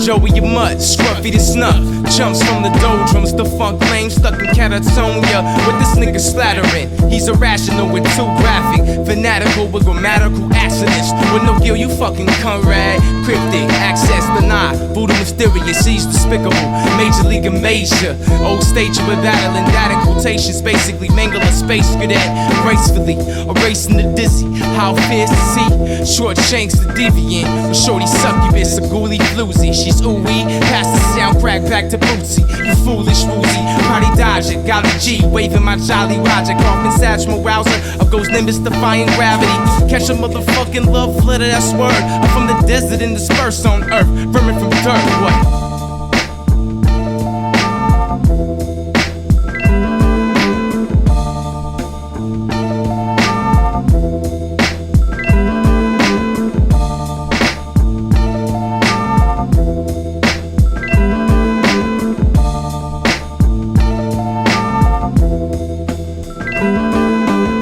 Joey your mutt, scruffy to snuff. Jumps from the doldrums, the funk lame, stuck in Catatonia. With this nigga slattering, he's irrational with too graphic. Fanatical with grammatical accidents. With no guilt, you fucking cunt rag. Cryptic, access denied. Voodoo mysterious, she's despicable. Major league and major. Old stage with battling that in quotations. Basically, mangle a space cadet. Gracefully, erasing the dizzy. How fierce is he? Short shanks the deviant. With shorty succubus, a ghoulie floozy. She's ooey, past the sound crack back to bootsy. You foolish woozy, party dodger. Golly G, waving my jolly Roger. Coughing Satchmo rouser, of ghost nimbus defying gravity. Catch a motherfucking love flitter, that's word. I'm from the desert and dispersed on earth. Vermin from dirt, what?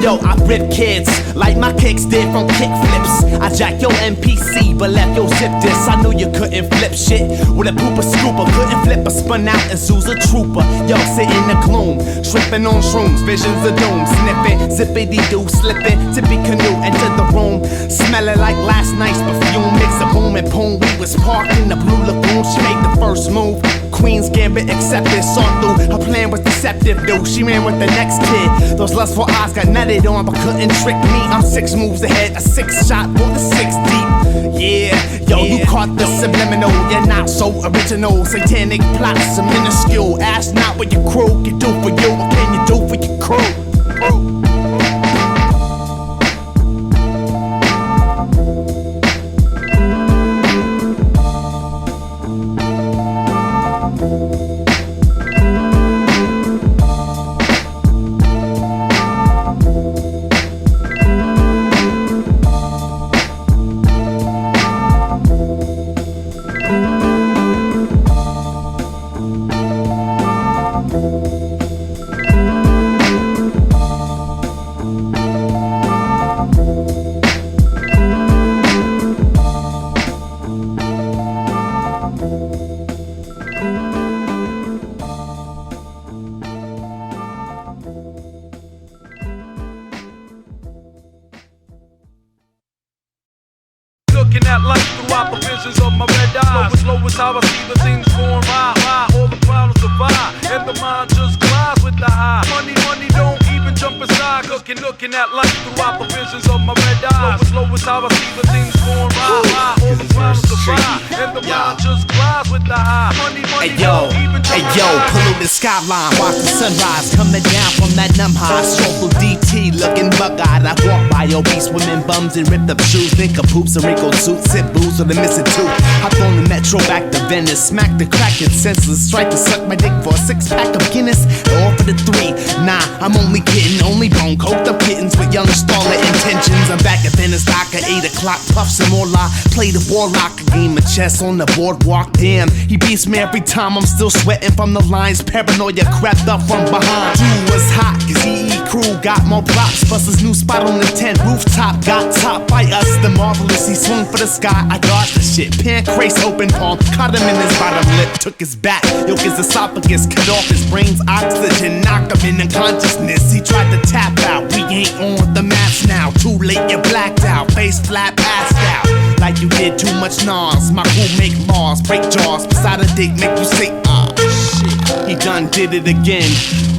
Yo, I rip kids like my kicks did from kick flips. I jack your NPC, but left your zip disk. I knew you couldn't flip shit with a pooper scooper. Couldn't flip a spun out and Sue's a trooper. Yo, sit in the gloom, tripping on shrooms, visions of doom. Sniffing, zippity-doo, slipping, tippy canoe, enter the room. Smelling like last night's perfume. Mix a boom and boom. We was parked in the Blue Lagoon. She made the first move. Queen's gambit accepted, saw through. Her plan was deceptive, dude. She ran with the next kid. Those lustful eyes got nutted on, but couldn't trick me. I'm 6 moves ahead, a 6 shot, or the 6 deep. Yeah, yo, you caught the subliminal. You're not so original. Satanic plots, a minuscule. Ask not what your crew can do for you. What can you do for your crew? Looking at life through oppositions of my red eyes. Slow is how I see the things going right. All the problems survive, and the mind just glides with the high. Money don't even jump aside. Looking at life through oppositions of my red eyes. Slow is how I see the things going right. All the problems survive, and the mind just glides with the high. Money don't even jump aside. Hey yo, polluted skyline, watch the sunrise coming down from that numb high. Stroll DT looking bug-eyed. I walk by obese women bums and ripped up shoes. Think of poops and wrinkled suits, sip booze with a missing tooth. Hop on the metro back to Venice, smack the crackin' senseless. Strike to suck my dick for a 6-pack of Guinness, or for the 3. Nah, I'm only kidding, only bone coked up kittens with young installer intentions. I'm back at Venice dock at 8 o'clock, puff some more lie, play the warlock, a game of chess on the boardwalk. Damn, he beats me every time. I'm still sweating from the lines, paranoia crept up from behind. Dude was hot, cause EE crew got more props. Plus his new spot on the tent rooftop got topped by us, the marvelous. He swung for the sky, I dodged the shit. Pancreas open palm, caught him in his bottom lip, took his back, yoke his esophagus, cut off his brain's oxygen, knocked him in unconsciousness. He tried to tap out, we ain't on the maps now. Too late, you blacked out, face flat, passed out. Like you did too much NARS. My crew make Mars, break jaws, beside a dick, make you say, ah, shit. He done did it again,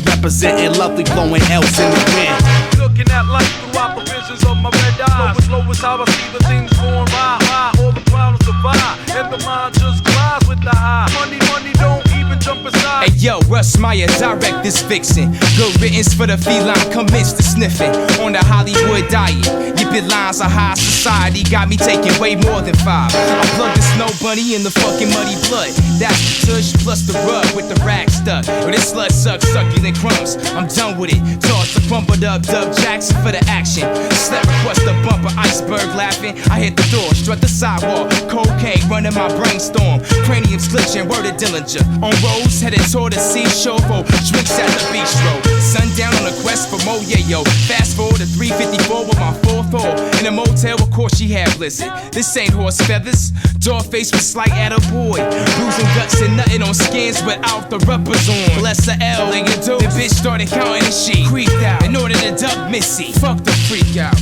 representing lovely, blowing L's in the wind. Looking at life through oppositions of my red eyes. Slow is how I see the things going right. All the problems survive, and the mind just glides with the high. Money don't even jump aside. Hey yo, Russ Meyer, direct this vixen. Good riddance for the feline, commence to sniffing. On the Hollywood diet, yippin' lines of high society got me taking way more than 5. I plug the snow bunny in the fucking muddy blood. That's the tush plus the rug with the rag stuck. But this slut sucks succulent crumbs. I'm done with it. Toss the crumpled up Dub Jackson for the action. Slap across the bumper, iceberg laughing. I hit the door, strut the sidewalk. Cocaine running my brainstorm. Cranium's glitching, word of Dillinger. On roads headed toward the seashore for drinks at the bistro. Sundown on a quest for more yayo. Fast forward to 354 with my 4th hole. In a motel tail, of course she had blizzard. This ain't horse feathers. Dog face with slight at a boy. Bruising guts and nothing on skins without the rubbers on. Bless the L and you do. The bitch started counting and she creeped out in order to duck Missy. Fuck the freak out.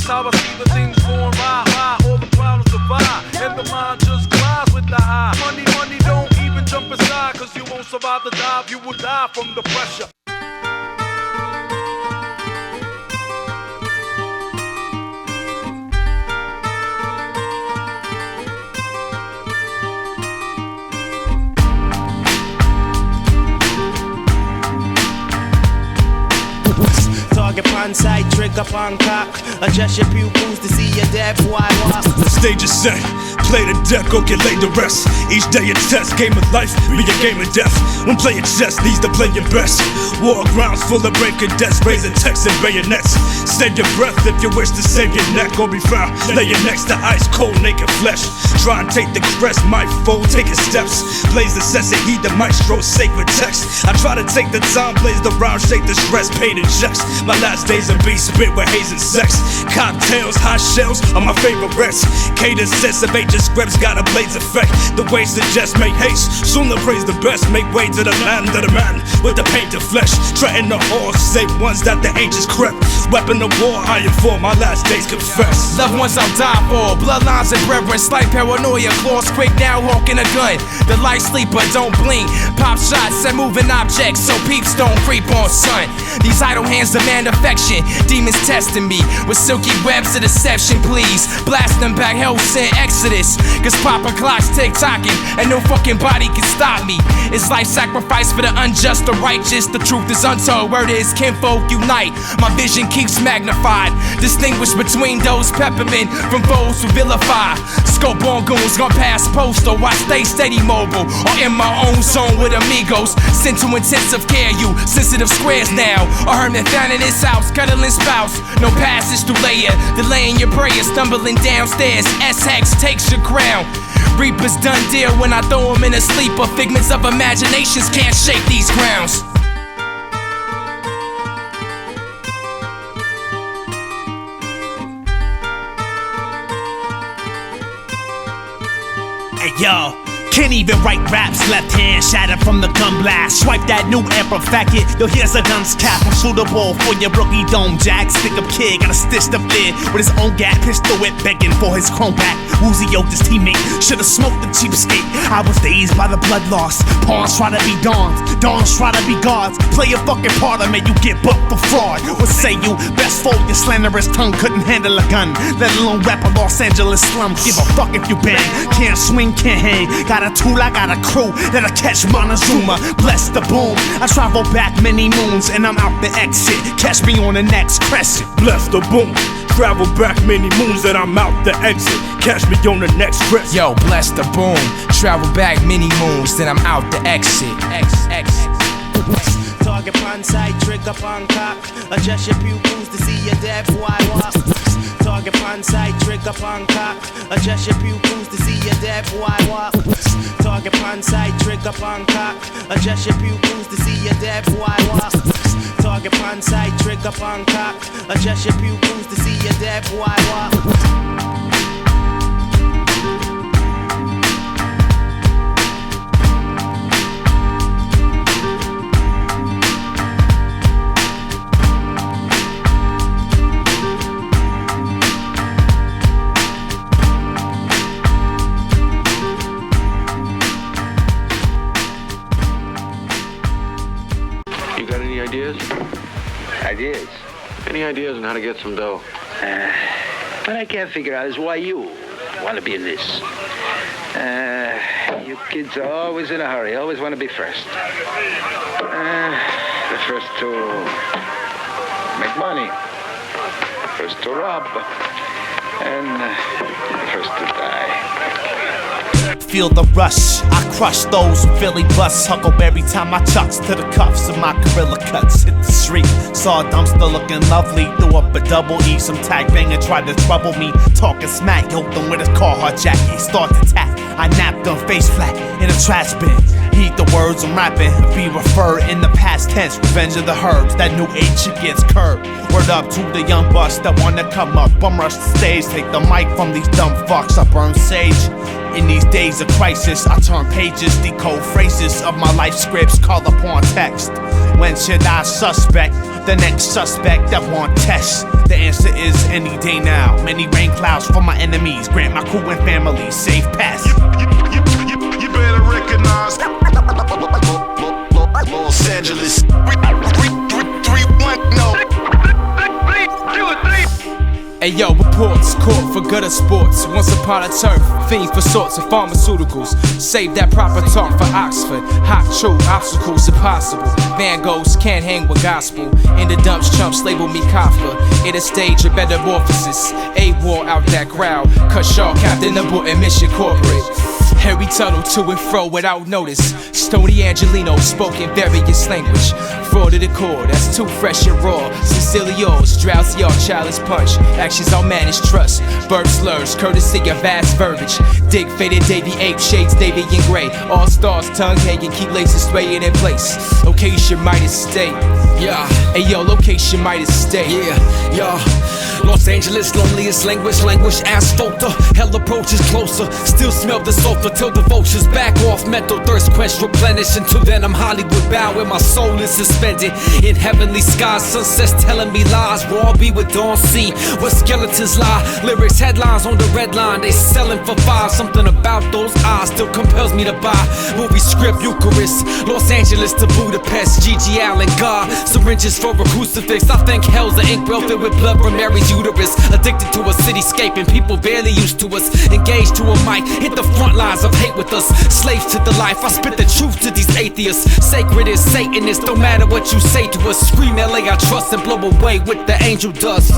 How I see the things going right, all the problems divide, and the mind just glides with the high. Money, money, don't even jump aside, cause you won't survive the dive, you will die from the pressure. Target upon sight, trick upon cock. Adjust your pupils to see your dead boy walk. The stage is set, play the deck or get laid to rest. Each day a test, game of life, be a game of death. When playing chess needs to play your best. War grounds full of breaking decks, raising texts and bayonets. Save your breath if you wish to save your neck or be found laying next to ice cold naked flesh. Try and take the crest, might fold, taking steps. Blaze the sense and heed the maestro sacred text. I try to take the time, blaze the round, shake the stress, paid in checks. My last days of beat spit with haze and sex. Cocktails, hot shells are my favorite rest. Cadence sense of ancient scripts got a blaze effect. The way suggest make haste, sooner praise the best. Make way to the land of the man with the painted flesh. Treading the horse, same ones that the ancients crept. Weapon of war, I inform my last days confess. Loved ones I'll die for, bloodlines and brethren. Slight paranoia, claws quick now, hawking a gun. The light sleeper don't blink, pop shots and moving objects, so peeps don't creep on son. These idle hands demand affection, demons testing me with silky webs of deception. Please blast them back, hell sent exodus, cause proper clocks tick-tocking and no fucking body can stop me. It's life sacrifice for the unjust, the righteous. The truth is untold, word is kinfolk unite. My vision keeps magnified, distinguish between those peppermint from foes who vilify. Scope on goons, gone past postal, I stay steady mobile or in my own zone with amigos. Sent to intensive care, you sensitive squares now. A hermit found in his house, cuddling spouse. No passage through layer, delaying your prayer, stumbling downstairs. S-Hex takes your crown. Reaper's done deal when I throw him in a sleeper. Figments of imaginations can't shake these grounds. Hey yo, can't even write raps, left hand shattered from the gun blast. Swipe that new emperor fact it, yo here's a gun's cap. I'm suitable for your rookie dome jack. Stick up kid, got a stitched up lid with his own gap. Pistol whip begging for his chrome back. Woozy yoked his teammate, should've smoked the cheapskate. I was dazed by the blood loss. Pawns try to be dawns, dawns try to be gods. Play a fucking part or may you get booked for fraud. What say you? Best fold your slanderous tongue couldn't handle a gun, let alone rap a Los Angeles slum. Give a fuck if you bang, can't swing, can't hang. Got a tool, I got a crew that'll catch Montezuma. Bless the boom, I travel back many moons and I'm out the exit. Catch me on the next crescent. Bless the boom, travel back many moons that I'm out the exit. Catch me on the next crescent. Yo, bless the boom, travel back many moons, then I'm out the exit. Target upon sight, trick upon cock. Adjust your pupils to see your dead boy walk. Target upon sight, trick upon cock. Adjust your pupils to see your dead boy walk. Target upon sight, trick upon cock. Adjust your pupils to see your dead boy walk. Target upon sight, trick upon cock. Adjust your pupils to see your dead boy walk. You got any ideas? Ideas? Any ideas on how to get some dough? What I can't figure out is why you want to be in this. You kids are always in a hurry, always want to be first. The first to make money, the first to rob, and the first to die. Feel the rush, I crush those who Philly bust. Huckleberry tie my chucks to the cuffs of my gorilla cuts. Hit the street, saw a dumpster looking lovely. Threw up a double E, some tag banger tried to trouble me. Talking smack, yoked him with his Carhartt jacket. Start to tap, I napped him face flat in a trash bin. Heed the words I'm rapping, be referred in the past tense. Revenge of the herbs, that new age shit gets curbed. Word up to the young bucks that wanna come up. Bum rush the stage, take the mic from these dumb fucks. I burn sage. In these days of crisis, I turn pages, decode phrases of my life scripts, call upon text. When should I suspect the next suspect that want tests? The answer is any day now. Many rain clouds for my enemies, grant my crew and family safe pass. You better recognize Los Angeles. 3-1, no. Hey yo, reports, caught for gutter sports. Once upon a turf, fiends for sorts of pharmaceuticals. Save that proper talk for Oxford. Hot true, obstacles impossible. Van Goghs can't hang with gospel. In the dumps, chumps label me Kafka. In a stage of metamorphosis. A-war out that crowd. Cut Shaw, Captain Aborted Mission Corporate. Harry Tuttle to and fro without notice. Stony Angelino spoken various language. Fraud of the core, that's too fresh and raw. Sincerely yours, drowsy or childish punch. Actions I'll manage trust. Verb slurs, courtesy of vast verbiage. Dick faded Davy Ape, shades Davy and Gray. All stars tongue hanging, keep laces swaying in place. Location Midas State. Yeah. Hey yo, location Midas State. Yeah. Los Angeles, loneliest language, asphalt. The hell approaches closer. Still smell the sulfur till the vultures back off. Mental thirst quench, replenish. Until then, I'm Hollywood bound where my soul is suspended. In heavenly skies, sunsets telling me lies. Where I'll be with Dawn C, where skeletons lie. Lyrics, headlines on the red line, they selling for $5. Something about those eyes still compels me to buy. Movie script, Eucharist. Los Angeles to Budapest, G.G. Allen, God. Syringes for a crucifix. I think hell's an ink well filled with blood from Mary's uterus. Addicted to a cityscape and people barely used to us. Engaged to a mic, hit the front lines of hate with us. Slaves to the life, I spit the truth to these atheists. Sacred is Satanist, no matter what you say to us. Scream LA, I trust and blow away with the angel dust.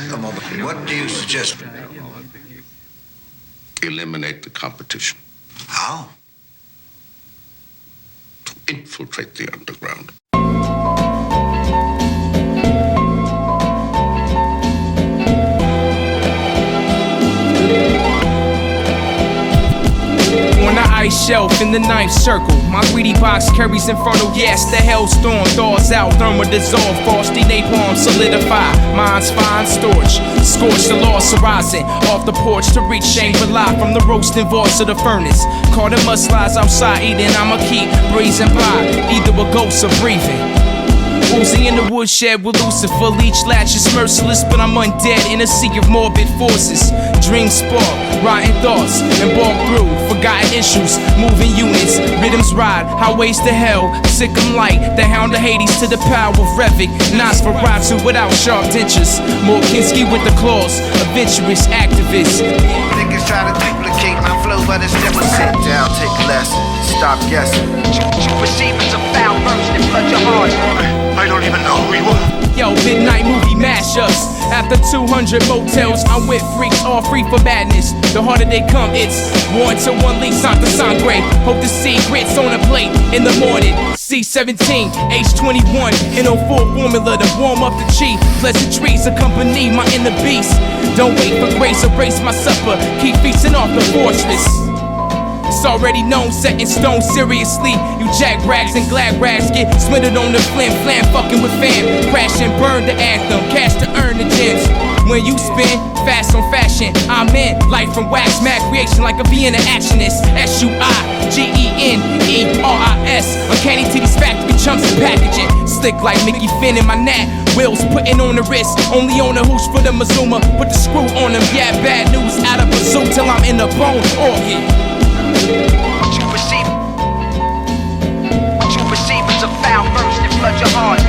Come on, what do you suggest? Eliminate the competition. How? To infiltrate the underground. On the ice shelf in the ninth circle, my greedy box carries infernal gas. The hellstorm thaws out, thermal dissolve, frosty napalm solidify. Mine's fine storage, scorch the loss horizon. Off the porch to reach Shangri-La from the roasting voice of the furnace. Caught in mudslides outside eating, I'ma keep breezing by, either a ghost or breathing. Woozy in the woodshed with Lucifer, leech latches merciless, but I'm undead in a sea of morbid forces. Dreams spark, rotten thoughts, embark through forgotten issues, moving units, rhythms ride, highways to hell, sick and light, the hound of Hades to the power of Revik, Nosferatu without sharp dentures, Morkinski with the claws, adventurous activist. Niggas try to duplicate my flow, but it's never sit down, take a lesson, stop guessing. Receivers of foul burns that flood your heart. I don't even know who you are. Yo, midnight movie mashups. After 200 motels, I'm with freaks, all free for madness. The harder they come, it's 1 to 1 league, Santa Sangre. Hope to see grits on a plate in the morning. C17, H21, NO4 formula to warm up the chi. Pleasantries accompany my inner beast. Don't wait for grace, erase my supper. Keep feasting off the fortress. already known, set in stone. Seriously, you jack rags and glad rags get splintered on the flim flam, fucking with fam. Crash and burn the anthem, cash to earn the gems. When you spin fast on fashion, I'm in. Life from wax, mad creation like a Vienna actionist. SUIGENERIS. Uncanny to these factory chumps and packaging. Slick like Mickey Finn in my nat. Wheels putting on the wrist. Only on the hoosh for the Mazuma. Put the screw on them. Yeah, bad news out of a zoo till I'm in the bone organ. What you receive is a foul verse that flood your heart.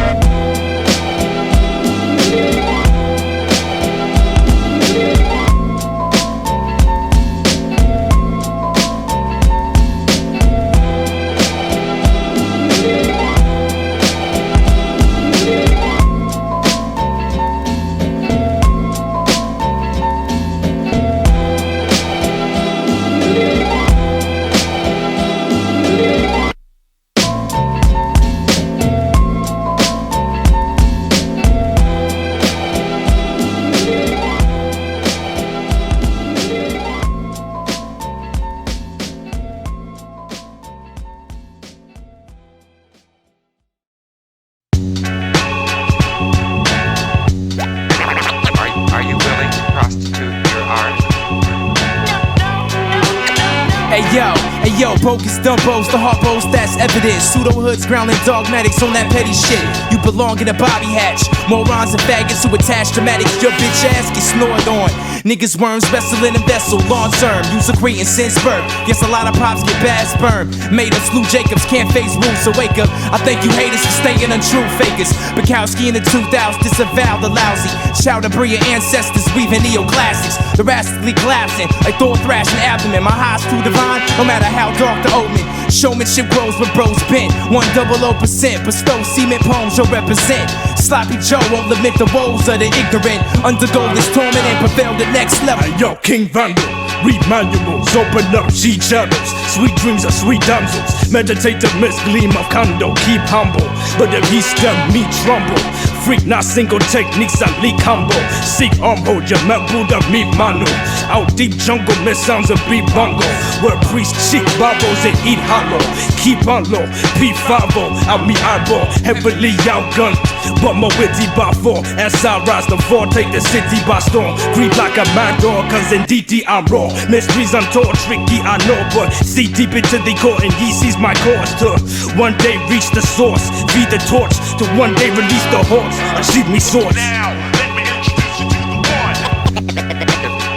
Hey yo, bogus dumbos, the harbos, that's evidence. Pseudo hoods, growling dogmatics on that petty shit. You belong in a bobby hatch. Morons and faggots who attach dramatics. Your bitch ass get snored on. Niggas worms wrestling in vessel, long term. Use a cretin since birth. Guess a lot of props get bad sperm. Made of Slew Jacobs, can't face rules, so wake up. I thank you haters for staying untrue fakers. Bukowski in the 2000s, disavow the lousy. Shout to Bria ancestors, weaving neoclassics. The rascally collapsing, like Thor thrashing abdomen. My high's too divine, no matter how dark the omen. Showmanship grows with bros bent. 100%, bestow cement poems you'll represent. Sloppy Joe won't lament the woes of the ignorant. Undergo this torment and prevail the next level. Hey, yo, King Vandal, read manuals, open up G channels. Sweet dreams of sweet damsels. Meditate the mist gleam of condo. Keep humble, but if he stem me tremble. Freak, not single techniques, I leak humble. Seek hold your map, Buddha, meet manu. Out deep jungle, miss sounds of beat bungle. Where priests cheek bubbles and eat hollow. Keep on low, P5-0, out me eyeball. Heavily outgunned, but more witty by 4. As I rise the 4, take the city by storm. Creep like a mad dog, cause in DT I'm raw. Mysteries untold, tricky I know, but see deep into the core and he sees my course. To one day reach the source, feed the torch. To one day release the horse. Achieve me source. Now, let me introduce you to the one.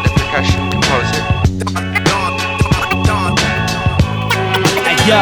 The percussion composer. Hey yo,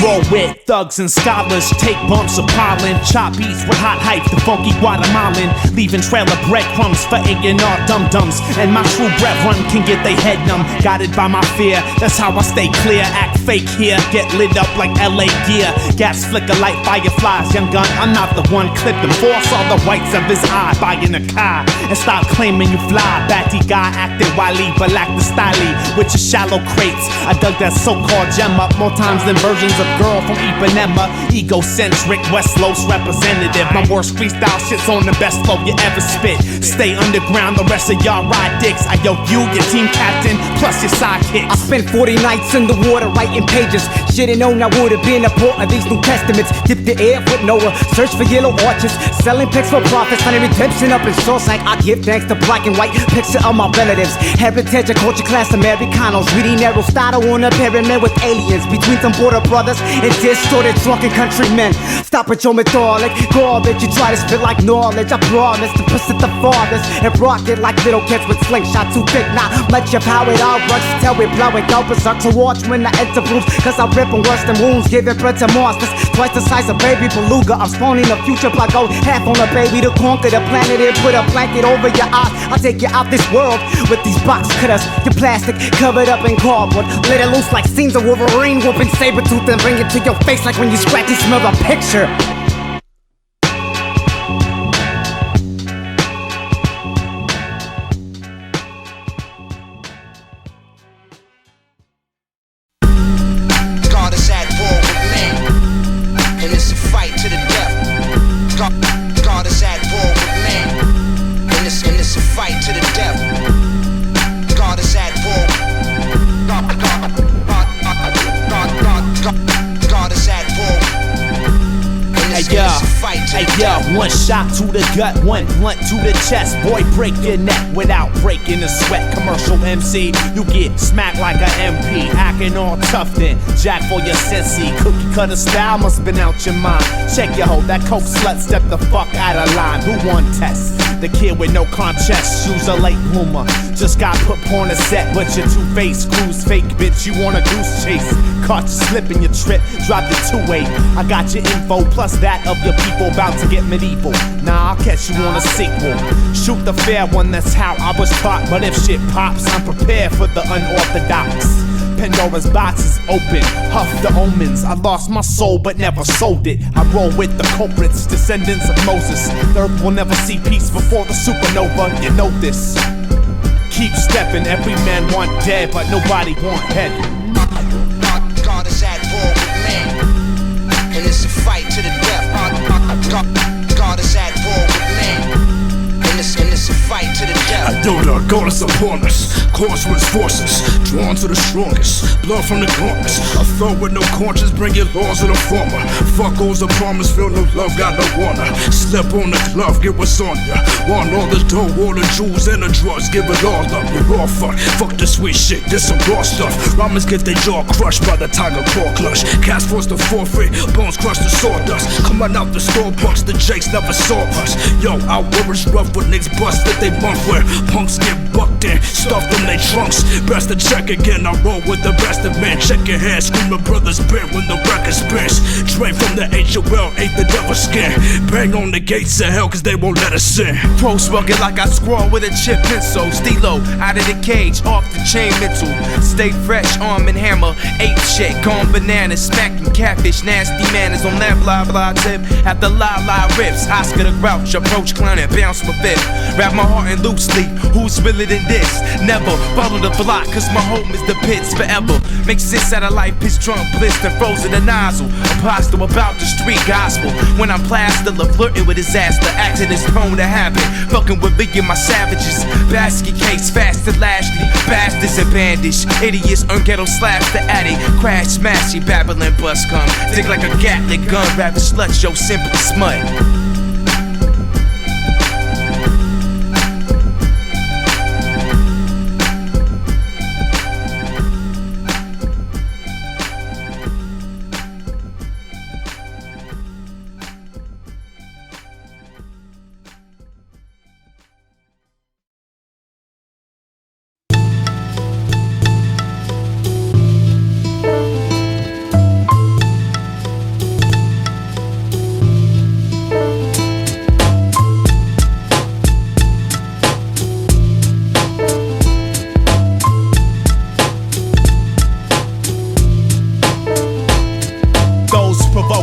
roll with thugs and scholars, take bumps of pollen, chop beats with hot hype, the funky Guatemalan, leaving trail of breadcrumbs for A&R dum-dums, and my true brethren can get they head numb, guided by my fear, that's how I stay clear, act fake here, get lit up like LA gear, gas flicker like fireflies, young gun, I'm not the one, clip them, force all the whites of his eye, buying a car, and stop claiming you fly, batty guy acting wily, but lack the styly, with your shallow crates, I dug that so-called gem up more times than versions of girl from Ipanema, egocentric West Los representative. My worst freestyle shit's on the best flow you ever spit. Stay underground, the rest of y'all ride dicks. I yo you, your team captain, plus your sidekicks. I spent 40 nights in the water writing pages. Should've known I would've been a part of these New Testaments. Dip the air with Noah, search for yellow arches, selling pics for profits, finding redemption up in Shawshank. I give thanks to black and white picture of my relatives. Heritage of culture class Americanos, reading Aristotle on a pyramid with aliens between some border brothers and distorted drunken countrymen. Stop at your metallic garbage. You try to spit like knowledge. I promise to push it the farthest and rock it like little kids with slingshot too thick. Not much of how it all works till we blow it. Go berserk to watch when I enter rooms, cause I rip them worse than wounds, giving bread to monsters twice the size of baby beluga. I'm spawning a future block, go half on a baby to conquer the planet and put a blanket over your eyes. I'll take you out this world with these box cutters. Your plastic covered up in cardboard, let it loose like scenes of Wolverine whooping Sabretooth and bring it to your face like when you scratch and smell the picture. God is at war with man, and it's a fight to the death. God is at war with man, and it's a fight to the death. God is at war. God One shot to the gut, one blunt to the chest. Boy, break your neck without breaking a sweat. Commercial MC, you get smacked like a MP. Acting all tough then, jack for your sensei. Cookie cutter style must been out your mind. Check your hoe, that coke slut stepped the fuck out of line. Who won test? The kid with no contest, shoes a late bloomer. Just got put on a set, but you're two-faced, cruise fake, bitch. You want a goose chase? Caught you slipping your trip, dropped it 2-8. I got your info, plus that of your people about to get medieval. Nah, I'll catch you on a sequel. Shoot the fair one, that's how I was taught. But if shit pops, I'm prepared for the unorthodox. Pandora's box is open, huff the omens. I lost my soul but never sold it. I roll with the culprits, descendants of Moses. The earth will never see peace before the supernova, you know this. Keep stepping, every man want dead but nobody want head. God is at war with man, and it's a fight to the death. God is at war with man, and it's a fight to the death. I do the goddess upon us, cause with forces, drawn to the strongest, blood from the gauntlets. A throat with no conscience, bring your laws of the former. Fuck goes a promise, feel no love, got no honor. Slip on the glove, get what's on ya. Want all the dough, all the jewels and the drugs, give it all up, you're all fucked. Fuck the sweet shit, this some raw stuff. Rhymes get their jaw crushed by the tiger claw clutch. Cats force the forfeit, bones crush the sawdust. Coming out the store bucks, the jakes never saw us. Yo, our words rough with niggas bust that they bunk where punks get bucked in, stuffed in their trunks. Best to check again, I roll with the best of men. Check your head, screaming brothers bent when the record spins. Straight from the HOL, ate the devil's skin. Bang on the gates of hell cause they won't let us in. Pro smoking like I scroll with a chip pencil. Stilo, out of the cage, off the chain mental. Stay fresh, arm and hammer. Ape shit, gone bananas. Smacking catfish, nasty manners on that blah blah tip. At the la la rips, Oscar the Grouch, approach clown and bounce my fifth. Wrap my heart in loose leaf, who's realer than this? Never follow the block, cause my home is the pits forever. Make sense out of life, pitch drunk, bliss, and frozen the nozzle. Apostle about the street gospel. When I'm plaster, flirting with disaster, acting is prone to happen. Fucking with me and my savages. Basket case, fast and lastly. Bastards and bandaged. Idiots earn ghetto slaps to addict. Crash, smash, you babbling bus come. Dig like a Gatling gun, rapid slut, yo, simple smut.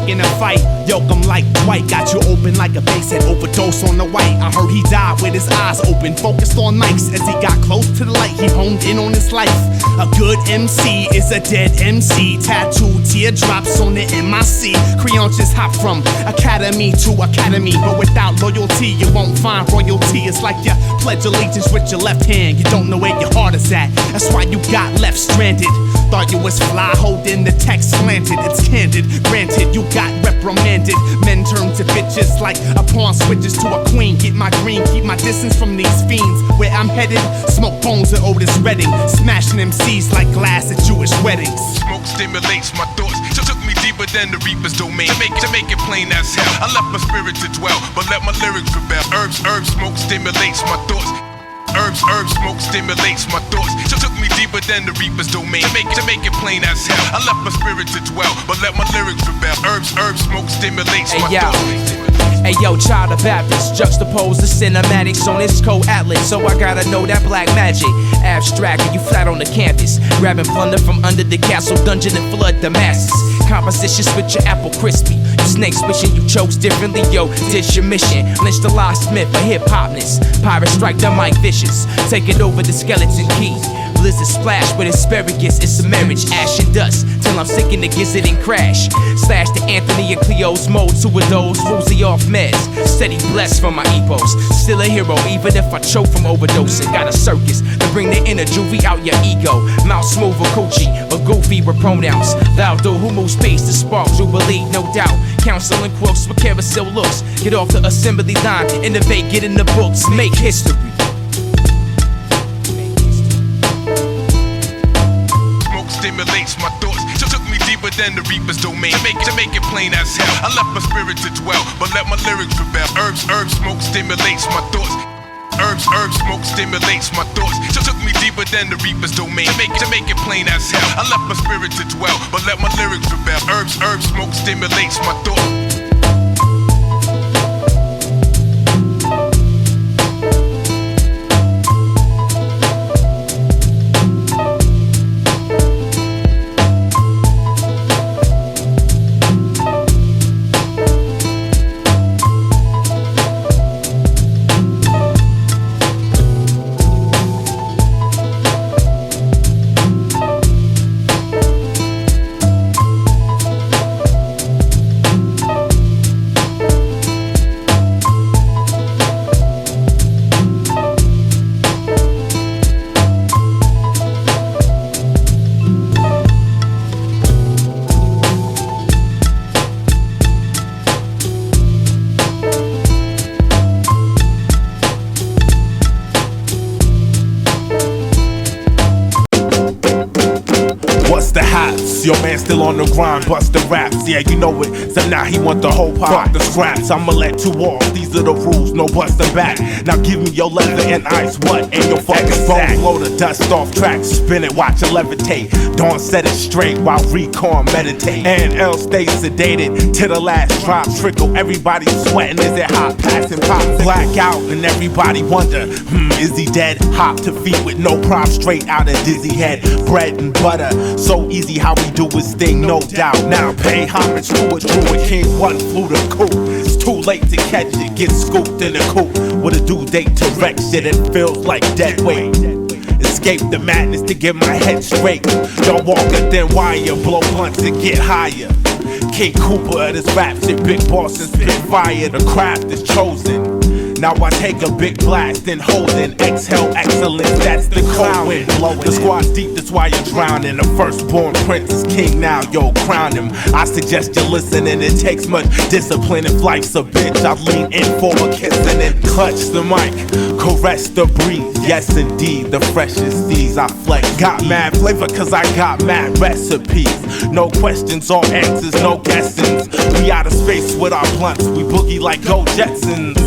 In a fight, yoke him like Dwight. Got you open like a bass head, overdose on the white. I heard he died with his eyes open, focused on mics. As he got close to the light, he honed in on his life. A good MC is a dead MC. Tattooed teardrops on the MIC. Creons just hop from academy to academy, but without loyalty, you won't find royalty. It's like you pledge allegiance with your left hand. You don't know where your heart is at. That's why you got left stranded. Thought you was fly, holding the text slanted. It's candid, granted, you got reprimanded. Men turn to bitches like a pawn switches to a queen. Get my green, keep my distance from these fiends. Where I'm headed, smoke bones at Otis Redding. Smashing MCs like glass at Jewish weddings. Smoke stimulates my thoughts, so took me deeper than the reaper's domain. To make it plain as hell, I left my spirit to dwell, but let my lyrics rebel. Herbs, smoke stimulates my thoughts. Herbs, smoke stimulates my thoughts. So took me deeper than the reaper's domain. To make it plain as hell, I left my spirit to dwell, but let my lyrics rebel. Herbs, smoke stimulates my thoughts. Hey yo, child of Baptist, juxtapose the cinematics on this co-atlas. So I gotta know that black magic. Abstract when you flat on the canvas. Grabbing plunder from under the castle dungeon and flood the masses. Composition, switch your apple crispy. You snake switching, you chose differently, yo. Ditch your mission. Lynch the locksmith for hip-hopness. Pirate strike the mic vicious. Taking over the skeleton key. Blizzard splash with asparagus, it's a marriage, ash and dust, till I'm sick in the gizzard and crash. Slash the Anthony and Cleo's mode, two of those, Rosie off meds. Said he blessed for my epos. Still a hero, even if I choke from overdosing. Got a circus to bring the inner juvie out your ego. Mouth smooth or coochie, or goofy with pronouns. Thou do who moves space to spark jubilee, no doubt. Counseling quilts with carousel looks. Get off the assembly line, innovate, get in the books, make history. Smoke stimulates my thoughts. Took me deeper than the reaper's domain. To make it plain as hell. I left my spirit to dwell, but let my lyrics rebel. Herbs, smoke stimulates my thoughts. Herbs, smoke stimulates my thoughts. Took me deeper than the reaper's domain. To make it plain as hell. I left my spirit to dwell, but let my lyrics rebel. Herbs, smoke stimulates my thoughts. Your man still on the grind, bust the raps, yeah, you know it. So now he want the whole pie. Fuck the scraps, I'ma let two off. These are the rules, no busting back. Now give me your leather and ice, what? And your fucking sack. Blow the dust off track, spin it, watch it levitate. Dawn set it straight while Recon meditate. And L stays sedated till the last drop trickle. Everybody sweating, is it hot? Passing pop, black out, and everybody wonder, is he dead? Hop to feet with no prop, straight out of dizzy head. Bread and butter, so easy how we do his thing, no doubt. Now pay homage to a druid king, one flew the coop. It's too late to catch it, get scooped in the coop. With a due date to wreck shit, it feels like dead weight. Escape the madness to get my head straight. Don't walk a thin wire, blow blunts and get higher. King Cooper of this rap shit, big boss and spit fire. The craft is chosen. Now I take a big blast and hold in. Exhale excellence, that's the cold wind blowing. The squad's deep, that's why you're drowning. The firstborn prince is king now, yo, crown him. I suggest you listen, and it takes much discipline. If life's a bitch, I lean in for a kiss and then clutch the mic, caress the breeze. Yes indeed, the freshest seas I flex. Got mad flavor cause I got mad recipes. No questions or answers, no guessings. We out of space with our blunts, we boogie like Go Jetsons.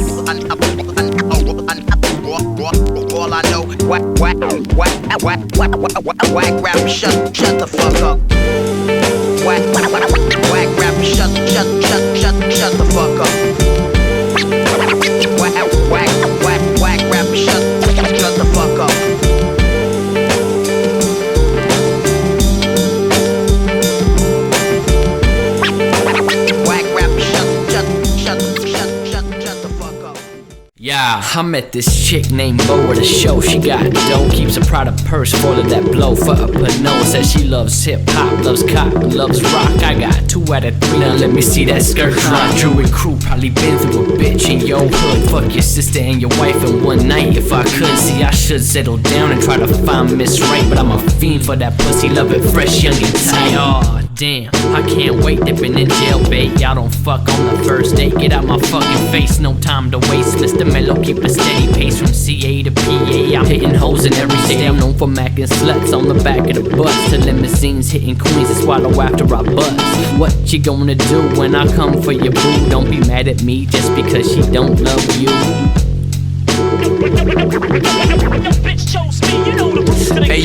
All I know, whack rapper, shut the fuck up. Whack rapper, shut the fuck up. Whack rapper, shut the fuck up. Yeah, I met this chick named Bo at a show. She got dough, keeps a Prada purse full of that blow for up her nose. Says she loves hip-hop, loves cop, loves rock. I got 2 out of 3, now let me see that skirt drop. Druid crew probably been through a bitch in your hood. Fuck your sister and your wife in one night if I could. See, I should settle down and try to find Miss Right, but I'm a fiend for that pussy, love it fresh, young and tight. Aw, damn, I can't wait, dipping in jail bait. Y'all don't fuck on the first date, get out my fucking face, no time to waste. Mr. Mellow, keep a steady pace from CA to PA. I'm hitting hoes in every state. I'm known for macking sluts on the back of the bus, to limousines hitting queens to swallow after I bust. What you gonna do when I come for your boo? Don't be mad at me just because she don't love you. Hey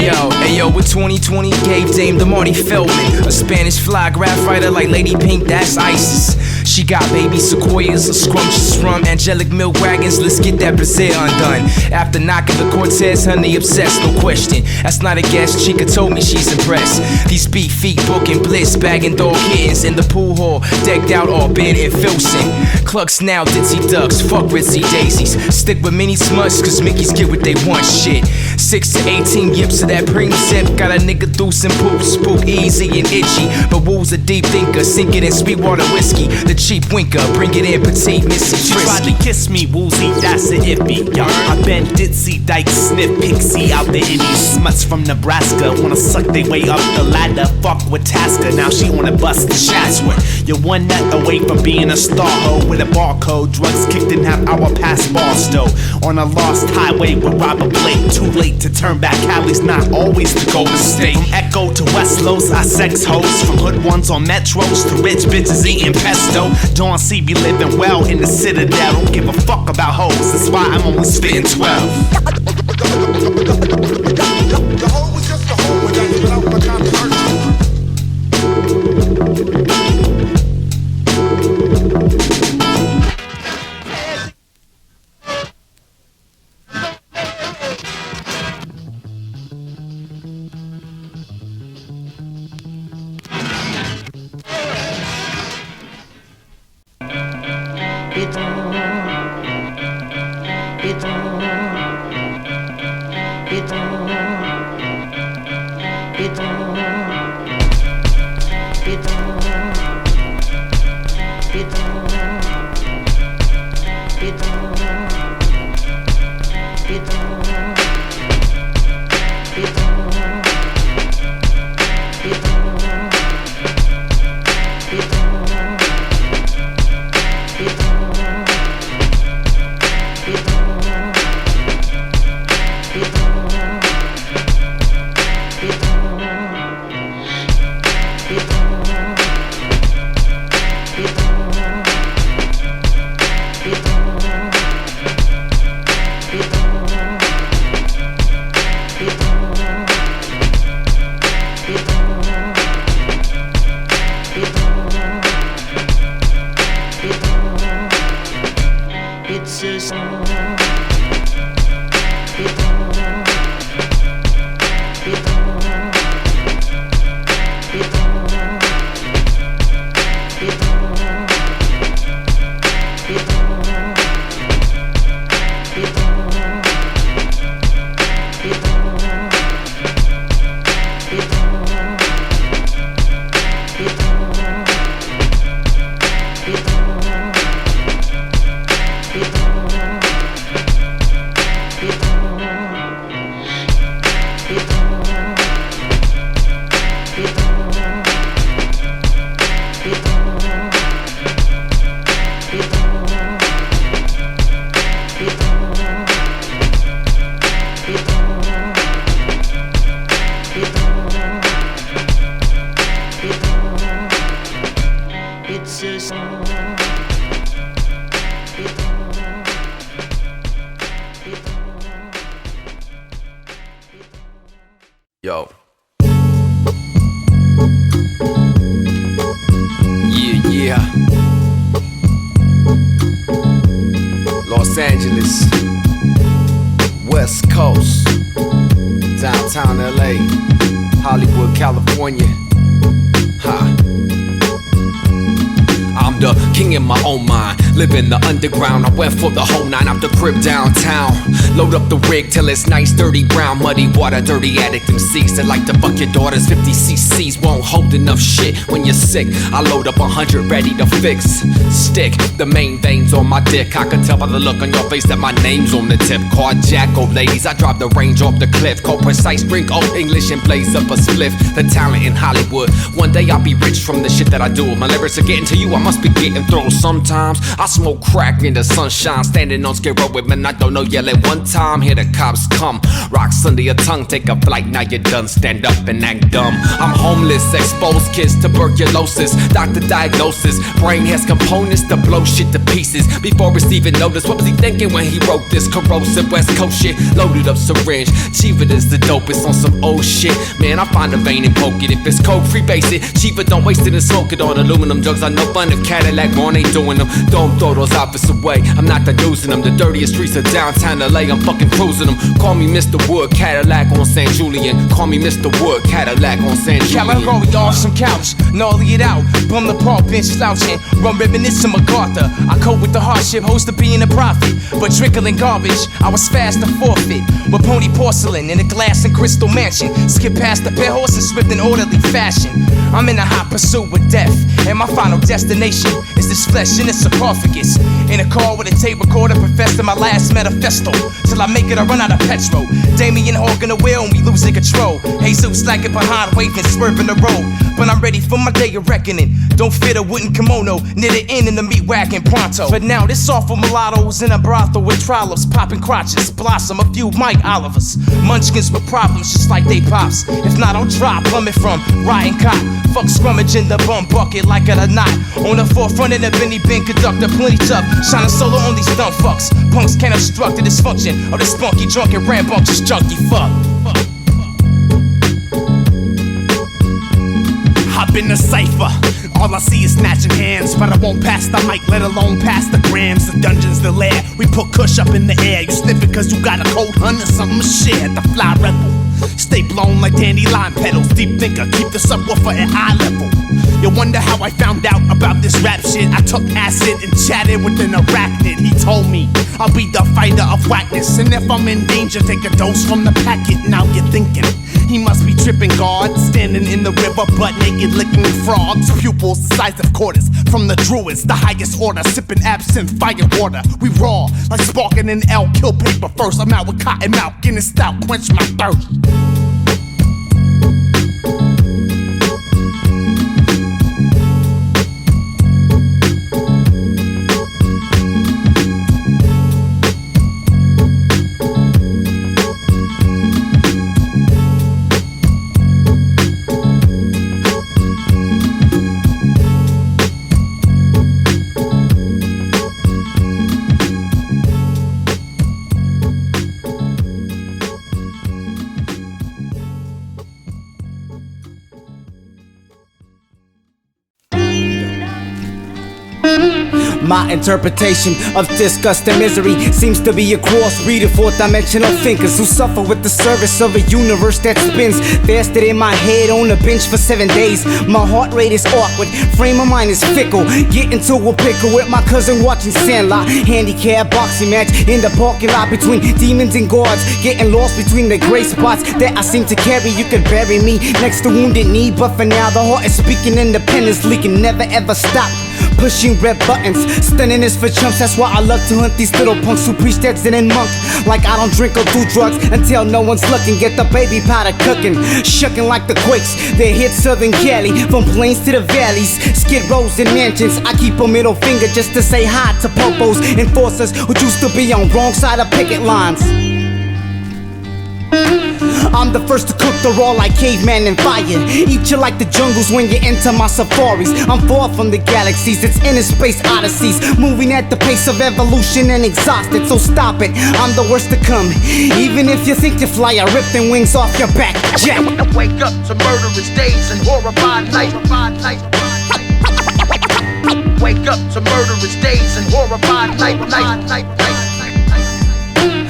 yo, with 2020 gave Dame the Marty Feldman, a Spanish fly graph writer like Lady Pink, that's ISIS. She got baby sequoias, a scrumptious rum, angelic milk wagons, let's get that Brazil undone. After knocking the Cortez, honey obsessed, no question. That's not a guess, Chica told me she's impressed. These beat feet booking bliss, bagging dog kittens in the pool hall, decked out all bed and Filson. Clucks now, ditzy ducks, fuck ritzy daisies. Stick with mini smuts, cause Mickeys get what they want, shit. 6 to 18 yips of that preem zip. Got a nigga through some poop, spook easy and itchy. But Woo's a deep thinker, sink it in Sweetwater whiskey. The cheap winker, bring it in petite Missy She tried to kiss me, woozy, that's a iffy. Yo, I been ditzy, dyke, sniff, pixie out the indies. Smuts from Nebraska wanna suck they way up the ladder. Fuck with Tasker, now she wanna bust the shots with. You're one nut away from being a star hoe with a barcode. Drugs kicked in half-hour past Barstow. On a lost highway with Robert Blake. Too late to turn back, Cali's not always the golden state. From Echo to West Los, I sex hoes. From hood ones on metros to rich bitches eating pesto. Dawn C be living well in the Citadel. Don't give a fuck about hoes, that's why I'm only spitting 12. The hoe was just a hoe, but that's without my kind of hurt. Yo. Yeah. Los Angeles, West Coast, downtown LA, Hollywood, California. Ha. I'm the king in my own mind, live in the underground. I went for the whole nine out the crib downtown. Load up the rig till it's nice, dirty brown, muddy water, dirty addict MCs that like to fuck your daughters. 50 cc's won't hold enough shit when you're sick. I load up 100 ready to fix. Stick the main veins on my dick. I can tell by the look on your face that my name's on the tip. Carjack old ladies, I drop the range off the cliff. Cold precise, drink old English and blaze up a spliff. The talent in Hollywood, one day I'll be rich from the shit that I do. If my lyrics are getting to you, I must be getting through. Sometimes I smoke crack in the sunshine, standing on Skid Row with men I don't know, yelling one time, here the cops come. Rocks under your tongue, take a flight, now you're done. Stand up and act dumb. I'm homeless, exposed kids to tuberculosis. Doctor diagnosis, brain has components to blow shit to pieces. Before receiving notice, what was he thinking when he wrote this? Corrosive West Coast shit, loaded up syringe. Cheaper is the dopest on some old shit. Man, I find a vein and poke it. If it's coke, freebase it. Cheaper, don't waste it and smoke it on aluminum jugs. I know fun if Cadillac on, ain't doing them. Don't throw those outfits away. I'm not done using them. The dirtiest streets of downtown LA, I'm fucking cruising them. Call me Mr. Wood, Cadillac on St. Julian. Call me Mr. Wood, Cadillac on St. Julian. Category on some couch, gnarly it out. Bum the park bench slouching, run reminiscent MacArthur. I cope with the hardship, host of being a prophet. But trickling garbage, I was fast to forfeit. With pony porcelain in a glass and crystal mansion. Skip past the pair horses swift in orderly fashion. I'm in a hot pursuit with death, and my final destination is this flesh in a sarcophagus. In a car with a tape recorder, professing my last manifesto. Till I make it or run out of petrol. Damien hogging the wheel and we losing control. Jesus lagging behind, waving, swerving the road. But I'm ready for my day of reckoning. Don't fit a wooden kimono, knit it in the meat wagon pronto. But now this awful mulattoes in a brothel with trollops, popping crotches, blossom a few Mike Olivers. Munchkins with problems just like they pops. If not, I'll drop, plummet from riding cop. Fuck scrummage in the bum bucket like it or not. On the forefront in the Benny Binn conductor, plenty tough. Shining solo on these dumb fucks. Punks can't obstruct the dysfunction of the spunky, drunken, rambunctious, junkie fuck. Hop in the cypher. All I see is snatching hands, but I won't pass the mic, let alone pass the grams. The dungeon's the lair, we put kush up in the air. You sniff it cause you got a cold hunt or something to share. The fly rebel, stay blown like dandelion petals. Deep thinker, keep the subwoofer at eye level. You wonder how I found out about this rap shit. I took acid and chatted with an arachnid. He told me I'll be the fighter of whackness, and if I'm in danger, take a dose from the packet. Now you're thinking he must be tripping guard, standing in the river butt naked, licking frogs. Pupils the size of quarters from the druids, the highest order, sipping absinthe, fire water. We raw like sparking an L, kill paper first. I'm out with cotton mouth, Guinness stout, quench my thirst. My interpretation of disgust and misery seems to be a crossbreed of fourth-dimensional thinkers who suffer with the service of a universe that spins faster than my head on a bench for 7 days. My heart rate is awkward, frame of mind is fickle. Get into a pickle with my cousin watching Sandlot. Handicap boxing match in the parking lot between demons and guards. Getting lost between the gray spots that I seem to carry. You could bury me next to wounded knee, but for now the heart is speaking independence, leaking, never ever stop. Pushing red buttons, stunning is for chumps. That's why I love to hunt these little punks who preach that Zen and monk. Like I don't drink or do drugs until no one's looking. Get the baby powder cooking, shucking like the quakes. They hit Southern Cali, from plains to the valleys, skid rows and mansions. I keep a middle finger just to say hi to popos, enforcers who used to be on wrong side of picket lines. I'm the first to cook the raw like caveman and fire. Eat you like the jungles when you enter my safaris. I'm far from the galaxies, it's inner space odysseys. Moving at the pace of evolution and exhausted, so stop it, I'm the worst to come. Even if you think you fly, I rip them wings off your back, Jack. Wake up to murderous days and horrified nights. Wake up to murderous days and horrified nights.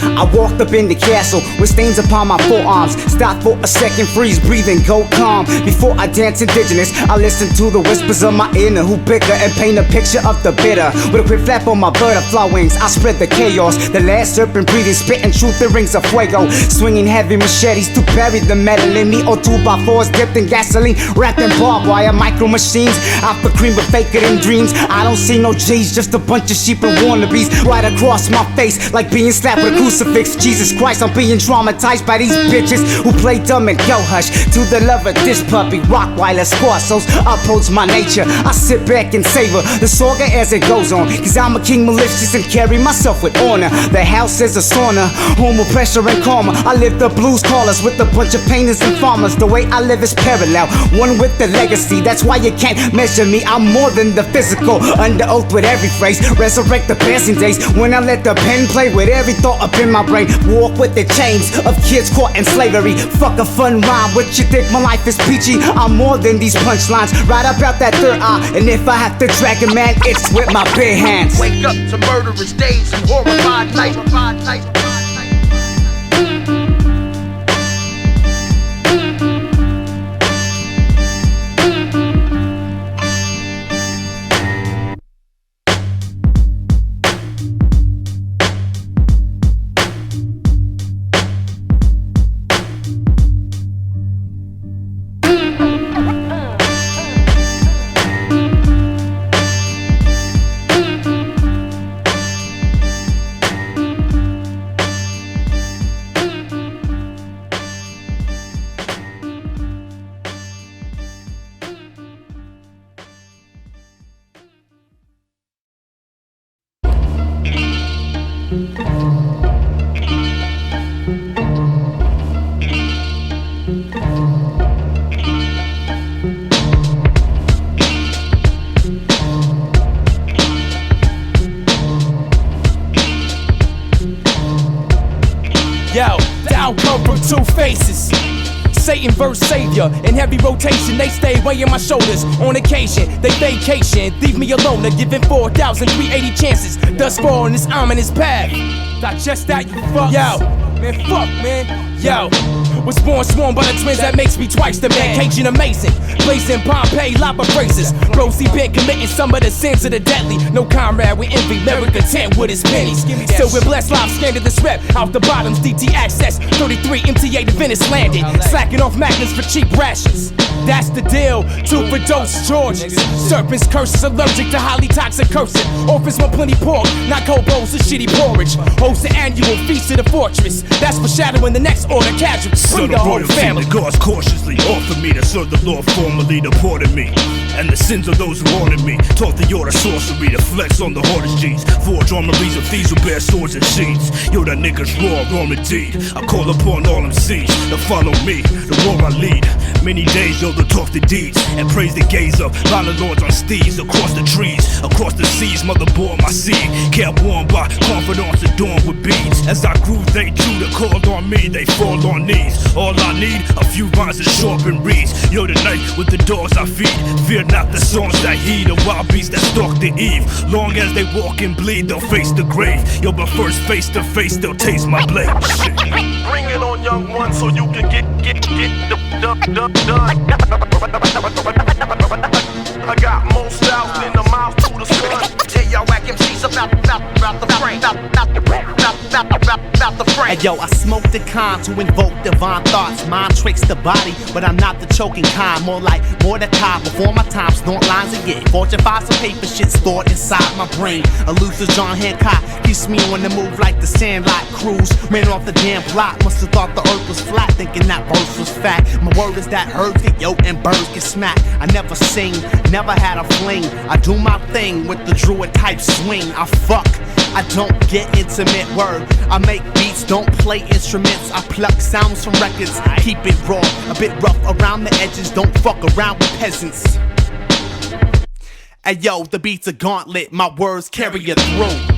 I walked up in the castle with stains upon my forearms. Stop for a second, freeze, breathe and go calm. Before I dance indigenous, I listen to the whispers of my inner who bicker and paint a picture of the bitter. With a quick flap on my butterfly wings, I spread the chaos. The last serpent breathing, spitting truth, the rings of fuego. Swinging heavy machetes to bury the metal in me. Or 2x4s dipped in gasoline, wrapped in barbed wire. Micro machines, out for cream but faker than dreams. I don't see no G's, just a bunch of sheep and wannabes right across my face, like being slapped with a crucifix. Jesus Christ, I'm being traumatized by these bitches who play dumb and go hush. To the love of this puppy, Rottweiler Squassos upholds my nature. I sit back and savor the saga as it goes on, cause I'm a king malicious and carry myself with honor. The house is a sauna, home of pressure and karma. I live the blues callers with a bunch of painters and farmers. The way I live is parallel, one with the legacy. That's why you can't measure me, I'm more than the physical. Under oath with every phrase, resurrect the passing days when I let the pen play with every thought up in my my brain. Walk with the chains of kids caught in slavery. Fuck a fun rhyme, what you think my life is peachy? I'm more than these punchlines, right up out that third eye. And if I have to drag a man, it's with my bare hands. Wake up to murderous days and horrified nights. Yo, down come from two faces. Satan versus Savior in heavy rotation. They stay weighing my shoulders on occasion. They vacation, leave me alone. They're giving 4,380 chances thus far on this ominous path. Digest that, you fuck. Yo, man, fuck, man. Yo, was born sworn by the twins, that makes me twice the man. Cajun amazing, blazing Pompeii, lapa phrases. Bros, he been committing some of the sins of the deadly. No comrade with envy, lyric content with his pennies. Still with blessed lives, scanned this rep. Out the bottoms, DT access. 33 MTA to Venice landed. Slacking off magnets for cheap rations. That's the deal, 2 for dose Georges. Serpents, curses, allergic to highly toxic cursing. Orphans want plenty pork, not cold bowls of shitty porridge. Host the annual feast of the fortress. That's foreshadowing the next order casualties. Son of royalty, the gods cautiously offered me to serve the Lord formally deported me. And the sins of those who wanted me. Taught the art of sorcery to flex on the hardest G's. Forge armories of thieves who bear swords and sheets. Yo, that nigga's raw, wrong indeed. I call upon all MCs to follow me, the war I lead. Many days, yo, to talk the deeds and praise the gaze of violent lords on steeds. Across the trees, across the seas, motherboard my seed. Kept warm by confidants adorned with beads. As I grew, they too that called on me, they fall on knees. All I need, a few rhymes of sharpened reeds. Yo, tonight with the dogs I feed. Fear not the songs that heed, the wild beasts that stalk the eve. Long as they walk and bleed, they'll face the grave. Yo, but first face to face, they'll taste my blade. Shit. Bring it on, young one, so you can get the done. I got more styles than the miles to the sun. Tell y'all whack MCs about the frame. About the frame. Hey yo, I smoke the kind to invoke divine thoughts. Mind tricks the body, but I'm not the choking kind. More like Mordecai before my time, snort lines again. Fortune files some paper shit stored inside my brain. A loser John Hancock keeps me on the move like the Sandlot cruise. Ran off the damn block, must have thought the earth was flat, thinking that verse was fat. My word is that herbs get yoked and birds get smacked. I never sing, never had a fling. I do my thing with the druid type swing. I fuck, I don't get intimate word. I make beats, don't play instruments. I pluck sounds from records, keep it raw, a bit rough around the edges. Don't fuck around with peasants. Hey yo, the beat's a gauntlet, my words carry you through.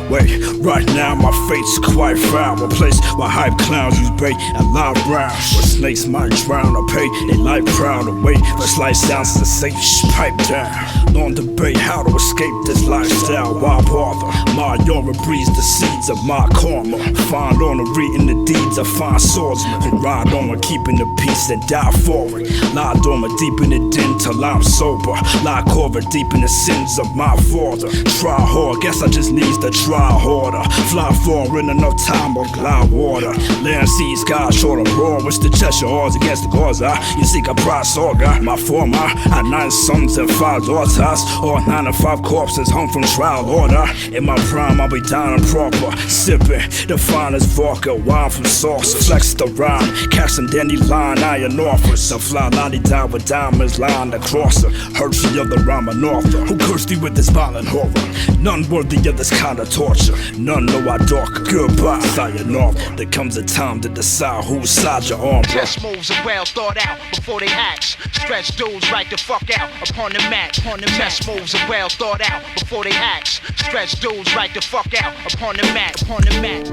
Wait, right now my fate's quite foul. A place where hype clowns use bait and loud rounds. Where snakes might drown or pay they life proud to wait for slight sounds to say pipe down. Long debate how to escape this lifestyle. Why bother? My aura breeds the seeds of my karma. Find honor reading the deeds of fine swordsmen. And ride on with keeping the peace and die for it. Lie dormant deep in the den till I'm sober. Lie cover deep in the sins of my father. Try hard, guess I just needs to try harder. Fly far in enough time or glide water. Land seas, sky short of roar. Wish the Cheshire odds against the gods. You seek a pride saga. My former, I 9 sons and 5 daughters. All 9 and 5 corpses home from trial order. In my prime, I'll be down and proper. Sipping the finest vodka, wine from sauce. Flex the rhyme, casting dandelion, iron offers. A fly 90 down with diamonds lined across her. Hershey of the rhyming author. Who cursed you with this violent horror? None worthy of this kind of torture. None know I dark. Goodbye, sayonara. There comes a time to decide whose side you're on. Test moves are well thought out before they act. Stretch dudes right the fuck out upon the mat. Test moves are well thought out before they act. Stretch dudes right the fuck out upon the mat. Upon the mat.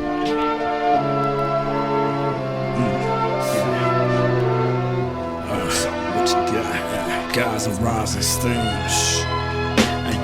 What you got? Guys of rising steams.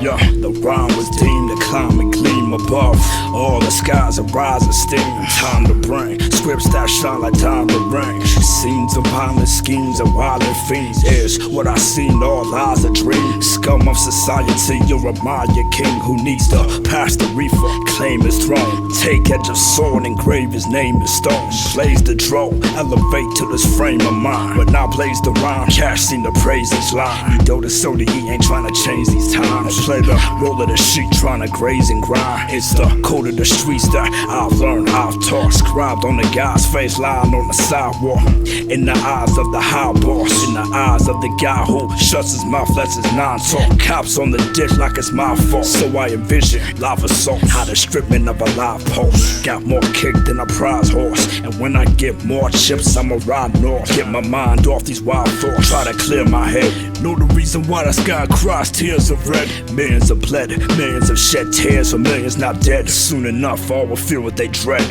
Yo, the rhyme was deemed to climb and gleam above. All the skies are rising steam. Time to bring scripts that shine like diamond rings. Scenes of violent schemes and wild and fiends is what I seen. All lies a dream. Scum of society, you're a Maya king who needs to pass the reefer, claim his throne. Take edge of sword, engrave his name in stone. Blaze the drone, elevate to this frame of mind. When I blaze the rhyme, cash seen the praise his line. You know the soda, he ain't trying to change these times. Play the roll of the sheet, trying to graze and grind. It's the code of the streets that I've learned, I've taught. Scribed on the guy's face, lying on the sidewalk. In the eyes of the high boss, in the eyes of the guy who shuts his mouth, lets his non-talk. Cops on the dish like it's my fault. So I envision live assault, how the stripping of a live post. Got more kick than a prize horse. And when I get more chips, I'ma ride north. Get my mind off these wild thoughts, try to clear my head. Know the reason why the sky cries tears of red. Millions have bled, millions have shed tears for millions not dead. Soon enough, all will feel what they dread.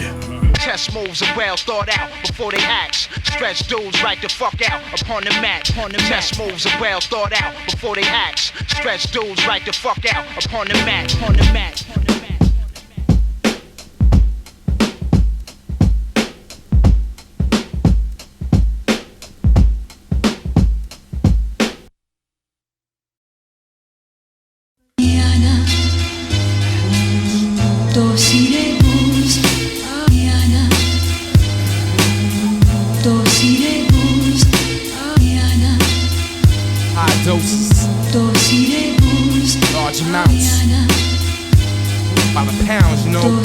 Test moves are well thought out before they act. Stretch dudes right the fuck out upon the mat. Test moves are well thought out before they act. Stretch dudes right the fuck out upon the mat. Upon the mat. High doses, large amounts, by the pounds, you know.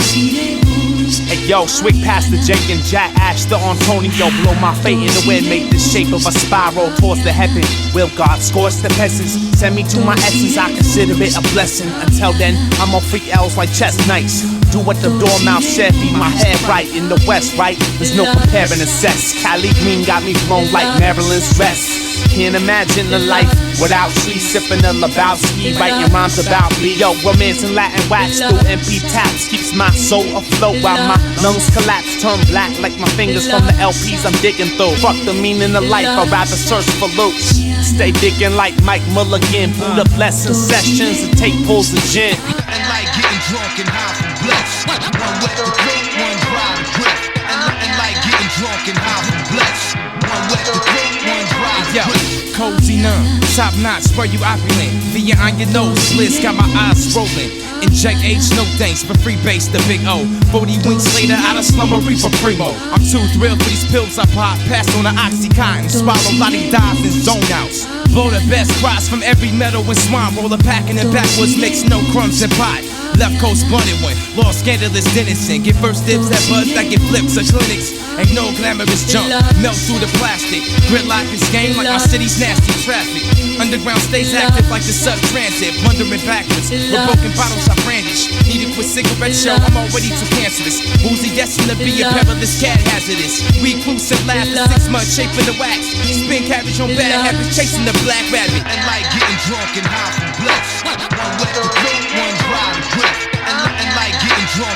Hey yo, swig past the Jake and Jack, Ash to Antonio, blow my fate in the wind, make the shape of a spiral towards the heaven. Will God scorch the peasants? Send me to my essence, I consider it a blessing. Until then, I'm on freak L's like chess nights. Do what the dormouse said, be my head right in the west, right? There's no comparing the sex. Cali green got me blown like Maryland's rest. Can't imagine a life without she sipping a Lebowski, writing rhymes about me. Yo, romance and Latin wax through MP taps keeps my soul afloat while my lungs collapse, turn black like my fingers from the LPs I'm digging through. Fuck the meaning of life, I'd rather search for loops. Stay digging like Mike Mulligan, Buddha blessing sessions and take pulls of gin. And like getting drunk and high from bliss. One wet the throat, one dry to grip. And like getting drunk and high from bliss. One wet the throat, one dry to grip. Cozy numb, top notch, spray you opulent. Via on your nose, Liz got my eyes rolling. Inject H, no thanks, for free base, the big O. 40 winks later, out of slumbery for primo. I'm too thrilled for these pills I pop. Pass on the Oxycontin, swallow lottie dives and zone outs. Blow the best cries from every metal and swamp. Roll a pack in the backwoods, mix no crumbs and pot. Left coast blunted one, lost scandalous Dennison. Get first dibs at buds that get flips at clinics. Ain't no glamorous junk, melt through the plastic. Gridlock this game like my city's nasty traffic. Underground stays active like the sub-transit. Blundering backwards, with broken bottles I brandish. Need a quick cigarette show, I'm already too cancerous. Boozy destined to be a perilous cat hazardous. We cruise and laugh for 6 months, shaping the wax. Spin cabbage on bad habits, chasing the black rabbit. And like getting drunk and high from bliss. One wet the throat, one dry to grip. And like getting drunk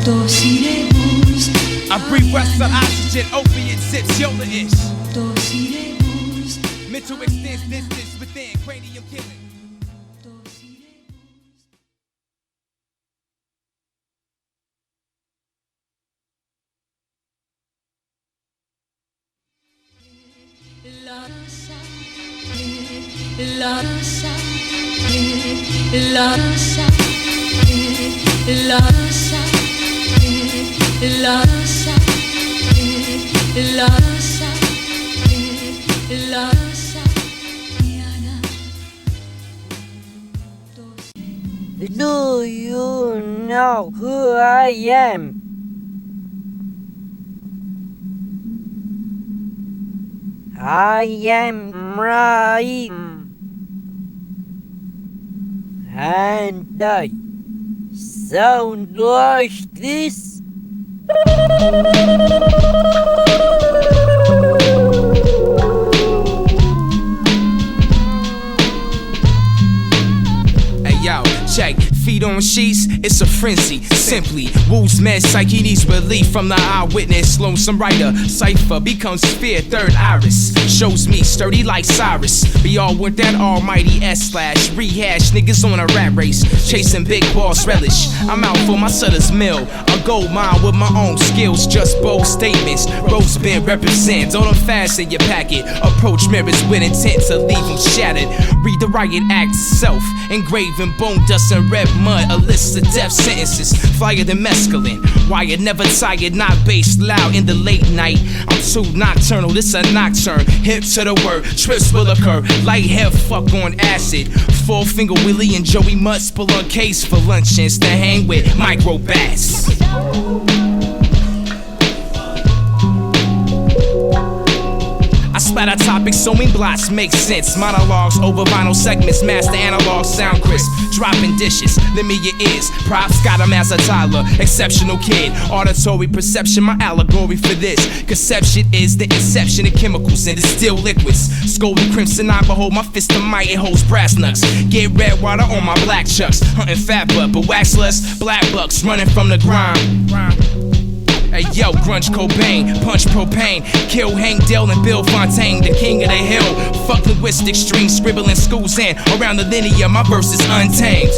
juntos iremos. I breathe rest of oxygen, opiate zips, Yola-ish. Juntos iremos. Mental extends distance within, cranium killing. La rosa, la rosa, la rosa, la rosa, la rosa, la rosa, la rosa. Do you know who I am? I am Rahim, and I sound like this. Hey yo, check. Feet on sheets, it's a frenzy. Simply, Wu's mad psyche needs relief from the eyewitness. Lonesome writer, cipher becomes fear, third iris. Shows me sturdy like Cyrus. We all want that almighty S/ rehash. Niggas on a rat race, chasing big boss relish. I'm out for my Sutter's Mill, a gold mine with my own skills. Just bold statements, rose bin represent. Don't fast in your packet. Approach mirrors with intent to leave them shattered. Read the riot act self, engraving bone dust and red mud, a list of death sentences, flyer than mescaline. Wired, never tired, not based loud in the late night. I'm too nocturnal, this a nocturne. Hip to the word, trips will occur. Light head fuck on acid. Four finger Willie and Joey Mutts pull on case for luncheons to hang with micro bass. I splatter topics, sewing blots make sense. Monologues over vinyl segments, master analog sound crisp. Dropping dishes, lend me your ears. Props got him as a toddler, exceptional kid. Auditory perception, my allegory for this. Conception is the inception of chemicals and distilled liquids. Scolding crimson, I behold my fist of might, it holds brass knucks. Get red water on my black chucks. Hunting fat butt, but waxless, black bucks running from the grind. Hey yo, grunge Cobain, punch propane, kill Hank Dale and Bill Fontaine, the king of the hill. Fuck linguistic strings, scribbling schools and around the linear, my verse is untamed.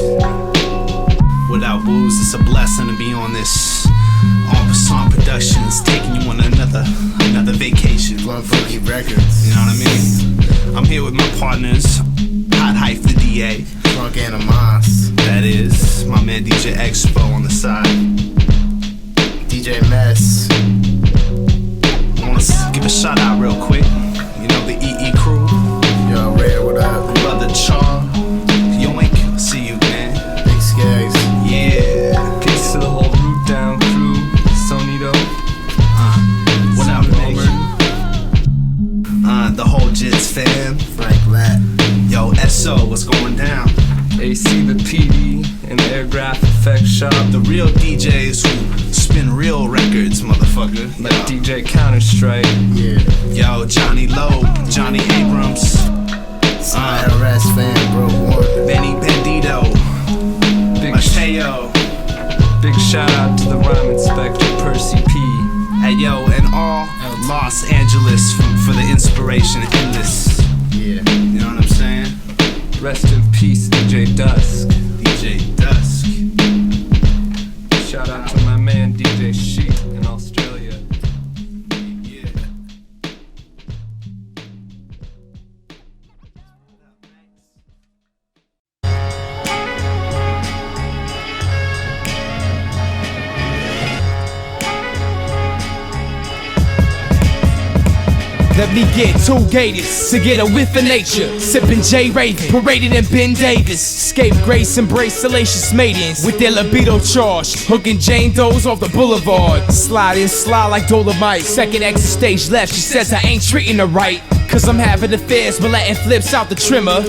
Without booze, it's a blessing to be on this. En passant Productions, taking you on another vacation. Blunt Funky Records. You know what I mean? I'm here with my partners, Hot Hype the DA, Drunk Animas. That is my man DJ Expo on the side. DJ Mess. I wanna give a shout out real quick. You know the EE crew. Yo, Red, what up? Brother Char, Yoink, see you, man. Big Skaggs. Yeah. Peace to the whole Root Down crew. Sonito. What up, Romer? The whole Jits fam. Frank Latt. Yo, SO, what's going down? AC the PD and the Airgraph Effect Shop. The real DJs who spin real records, motherfucker. Like DJ Counter-Strike. Yeah. Yo, Johnny Loeb, Johnny Abrams. IRS fan, bro. One. Benny Bandito. Mateo. Big shout out to the Rhyme Inspector, Percy P. Hey yo, and all Los Angeles for the inspiration endless. Yeah. You know what I'm saying? Rest in peace, DJ Dusk. DJ Dusk. Shout out to my man DJ Sheep in Australia. Yeah. Let me get two gators to get a whiff of nature. Sipping J. Raven, paraded in Ben Davis. Escape grace, embrace salacious maidens with their libido charged. Hooking Jane Doe's off the boulevard. Slide in, slide like Dolomite. Second exit stage left, she says I ain't treating her right. Cause I'm having affairs but letting flips out the trimmer.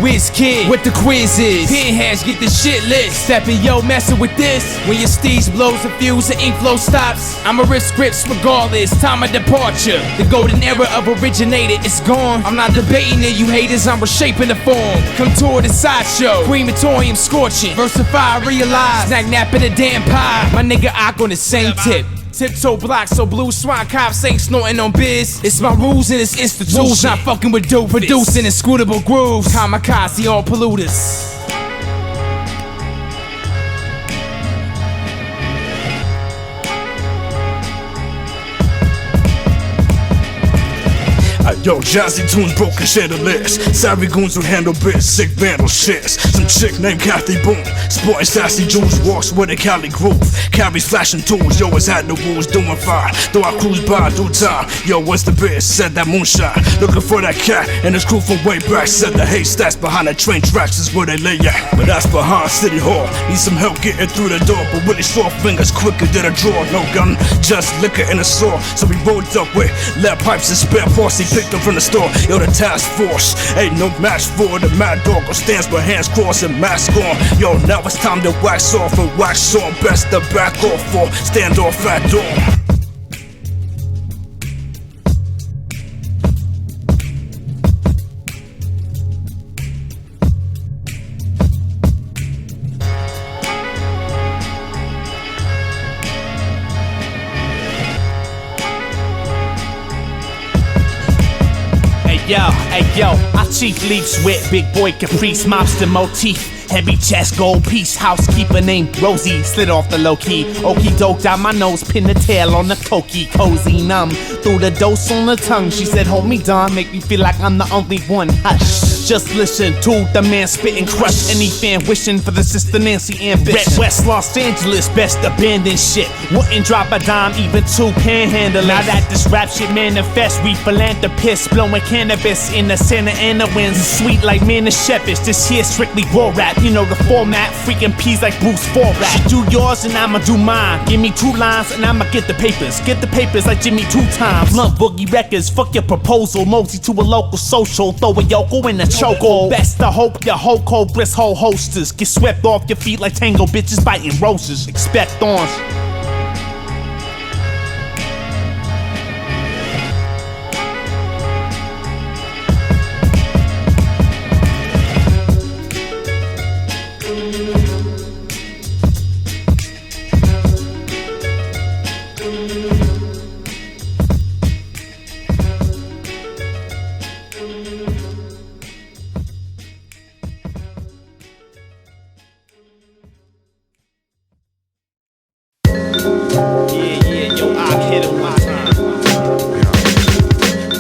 Whiz kid, what the quiz is. Pinheads get the shit lit. Steppin' yo, messin' with this. When your steez blows the fuse, the ink flow stops. I'ma risk scripts regardless. Time of departure. The golden era of originated, it's gone. I'm not debating it, you haters. I'm reshaping the form. Come toward the sideshow. Crematorium scorching. Versify, realize. Snack napping a damn pie. My nigga Ock on the same tip. Tiptoe block, so blue swine cops ain't snorting on biz. It's my rules and it's institutions. Not fucking with dope, producing inscrutable grooves. Kamikaze on polluters. Yo, Jazzy tunes broken chandeliers. Savvy goons who handle bits, sick vandal shits. Some chick named Kathy Boone, sporting sassy jewels, walks with a Cali groove. Carries flashing tools, yo, it's at the rules, doing fine. Though I cruise by through time. Yo, what's the biz? Said that moonshine. Looking for that cat and his crew from way back. Said the haystacks behind the train tracks is where they lay at. But that's behind City Hall. Need some help getting through the door. But Willie soft fingers quicker than a draw. No gun, just liquor in a saw. So we rolled up with lead pipes and spare parts. He picked them from the store. Yo, the task force ain't no match for the mad dog who stands with hands crossed and mask on. Yo, now it's time to wax off and wax on. Best to back off for stand off at dawn. Yo, I cheek leaps with big boy Caprice, mobster motif. Heavy chest, gold piece, housekeeper named Rosie. Slid off the low key, okey doke down my nose, pin the tail on the cokey, cozy numb. Threw the dose on the tongue, she said, hold me down, make me feel like I'm the only one. Hush, just listen to the man spitting, crush any fan wishing for the sister Nancy ambition. Red West Los Angeles, best abandoned shit. Wouldn't drop a dime, even two panhandlers. Now that this rap shit manifests, we philanthropists blowing cannabis in the Santa Ana winds. Sweet like Manischewitz, this here strictly raw rap. You know the format, freaking P's like Bruce Forrat. You do yours and I'ma do mine. Give me 2 lines and I'ma get the papers. Get the papers like Jimmy 2 times. Blunt Boogie Records, fuck your proposal. Mosey to a local social, throw a yokel in a chokehold. Best to hope your whole cold bliss whole hosters get swept off your feet like tango bitches biting roses. Expect thorns.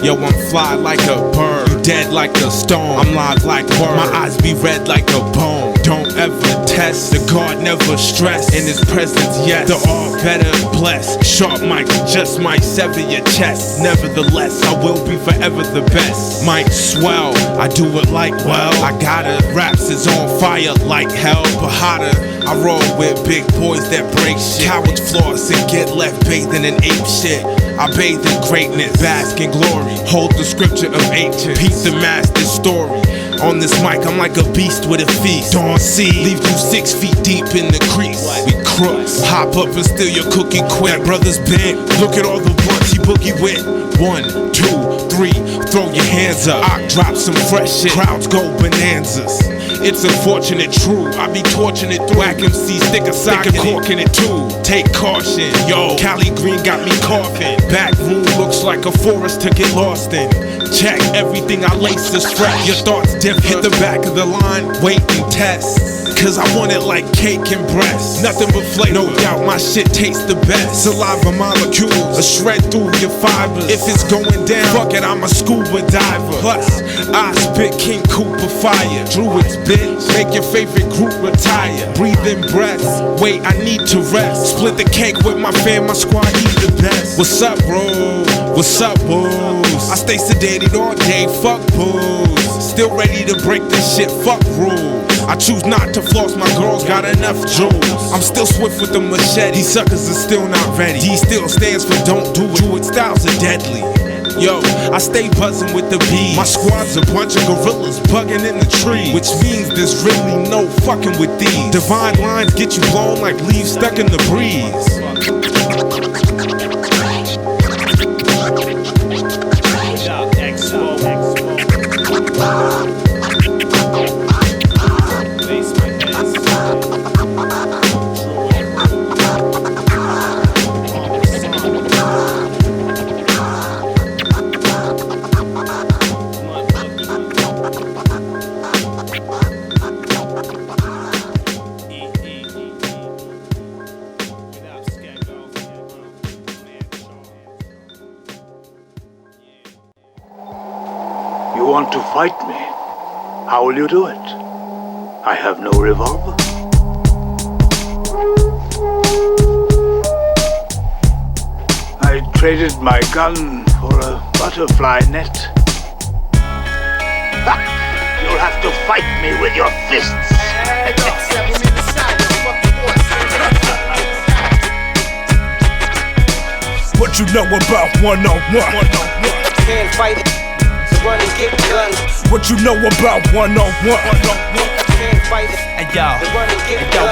Yo, I'm fly like a bird, dead like a stone. I'm live like word, my eyes be red like a bone. Don't ever test, the God never stress. In his presence, yes, the all better blessed. Sharp mics just might sever your chest. Nevertheless, I will be forever the best. Might swell, I do it like well. I got it, raps is on fire like hell. But hotter, I roll with big boys that break shit. Cowards floss and get left bathing in ape shit. I bathe in greatness, bask in glory. Hold the scripture of ancient, peace the master's story. On this mic, I'm like a beast with a feast. Dawn seed, leave you 6 feet deep in the crease. We crooks, hop up and steal your cookie quick. That brother's bent, look at all the blunts he boogie with. 1, 2, 3, throw your hands up. I drop some fresh shit, crowds go bonanzas. It's unfortunate, true. I be torching it through. Whack MC, stick a sock and cork in it too. Take caution, yo. Cali Green got me coughing. Back room looks like a forest to get lost in. Check everything, I lace the strap. Your thoughts different. Hit the back of the line, wait and test. Cause I want it like cake and breast. Nothing but flavor, no doubt my shit tastes the best. Saliva molecules, a shred through your fibers. If it's going down, fuck it, I'm a scuba diver. Plus, I spit King Cooper fire. Druids, bitch, make your favorite group retire. Breathe in breaths, wait, I need to rest. Split the cake with my fam, my squad eat the best. What's up, bro? What's up, booze? I stay sedated all day, fuck booze. Still ready to break this shit, fuck rules. I choose not to floss, my girls got enough jewels. I'm still swift with the machete, these suckers are still not ready. D still stands for don't do it, Druid styles are deadly. Yo, I stay buzzing with the bees. My squad's a bunch of gorillas bugging in the tree, which means there's really no fucking with these. Divine lines get you blown like leaves stuck in the breeze. You want to fight me? How will you do it? I have no revolver. I traded my gun for a butterfly net. Ha! You'll have to fight me with your fists. What you know about one-on-one? Can't fight it. Run and get guns. What you know about one-on-one? Can't fight it. Hey yo,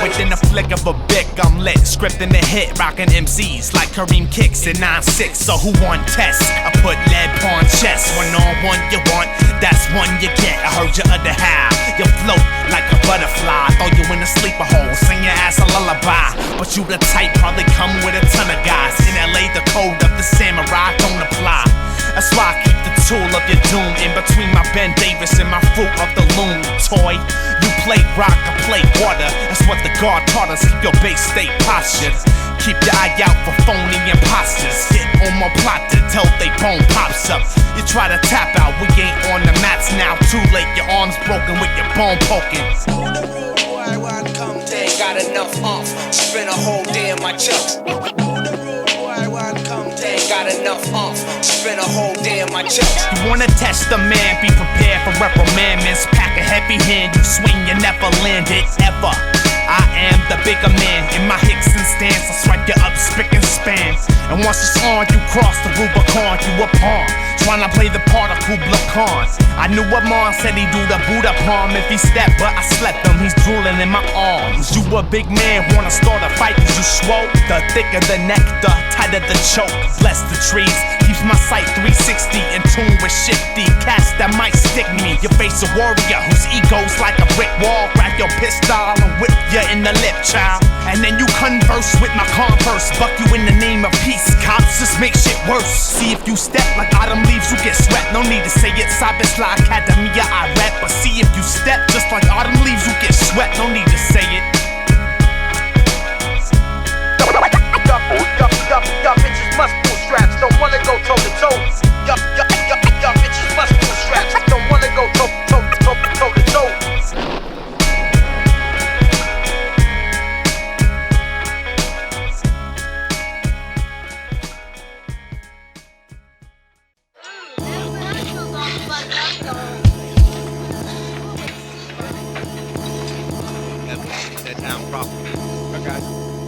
within the flick of a bic, I'm lit, scripting the hit, rocking MCs like Kareem kicks in 9-6. So who won tests? I put lead on chest. One-on-one you want, that's one you get. I heard your other half, you float like a butterfly. Throw you in a sleeper hole, sing your ass a lullaby. But you the type, probably come with a ton of guys. In LA, the code of the samurai don't apply. That's why I keep the tool of your doom in between my Ben Davis and my fruit of the loom. Toy, you play rock, I play water. That's what the guard taught us. Keep your base stay postured. Keep your eye out for phony imposters. Get on my plot till they bone pops up. You try to tap out, we ain't on the mats now. Too late, your arms broken with your bone poking. They ain't got enough spin a whole day in my chucks. They ain't got enough spin a whole day in my chucks. You wanna test the man, be prepared for reprimandments. Pack a heavy hand, you swing, you never land it, ever. I am the bigger man, in my Hickson stance, I swipe you up, spick and span. And once it's on, you cross the Rubicon, you a pawn. Tryna play the part of Kubla Khan. I knew Amon said he'd do the Buddha palm if he stepped, but I slept him, he's drooling in my arms. You a big man, wanna start a fight cause you swole. The thicker the nectar, tighter the choke. Bless the trees, keeps my sight 360 in tune with shifty cats that might stick me. You face a warrior whose ego's like a brick wall. Grab your pistol and whip you in the lip, child. And then you converse with my converse. Buck you in the name of peace, cops just make shit worse. See if you step like autumn leaves, you get swept. No need to say it, Sabisla Academia, I rap. But see if you step just like autumn leaves, you get swept. No need to say it. Yup, bitches must pull straps. Don't wanna go toe to toe. Yup, bitches must pull straps. Don't wanna go toe to toe.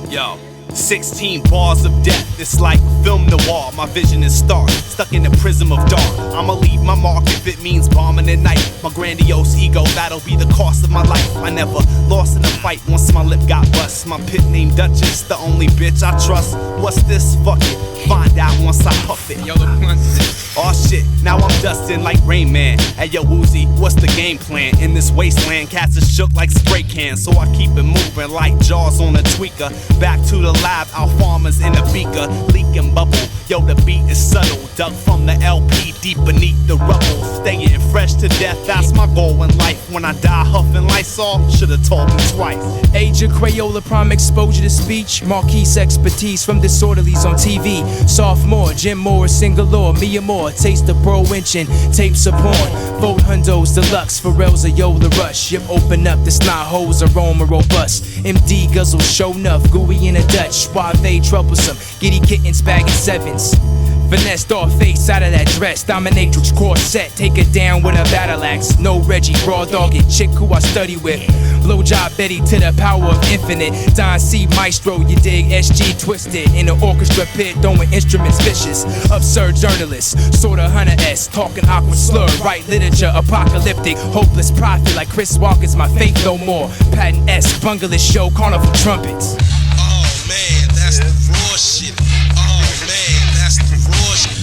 Yo, 16 bars of death, it's like film noir. My vision is stark, stuck in the prism of dark. I'ma leave my mark if it means bombing at night. My grandiose ego, that'll be the cost of my life. I never lost in a fight once my lip got bust. My pit named Duchess, the only bitch I trust. What's this? Fuck it, find out once I puff it. Yo, oh shit, now I'm dusting like Rain Man. Hey yo, Woozy, what's the game plan? In this wasteland, cats are shook like spray cans. So I keep it moving like jaws on a tweaker. Back to the lab, our farmers in a beaker. Leaking bubble, yo, the beat is subtle. Dug from the LP, deep beneath the rubble. Staying fresh to death, that's my goal in life. When I die huffing Lysol, should've told me twice. Age of Crayola, prime exposure to speech. Marquise expertise from disorderlies on TV. Sophomore, Jim Morris, galore. Mia Moore, taste the bro inching. Tapes of porn. Vote hundos, deluxe. Pharrell's a Yola rush. Yep, open up, the snot holes, aroma robust. MD guzzle, show enough. Gooey in a Dutch. Suave, troublesome. Giddy kittens, bagging sevens. Finessed off face out of that dress, dominatrix corset, take it down with a battle axe. No Reggie, raw dogged chick who I study with. Blowjob Betty to the power of infinite. Don C Maestro, you dig? SG twisted in the orchestra pit, throwing instruments vicious. Absurd journalist, sorta Hunter S, talking awkward slur, write literature, apocalyptic, hopeless prophet like Chris Walker's my faith no more. Patton S, bungalish show, carnival trumpets. Oh man, that's the raw shit. Oh man, that's the raw shit.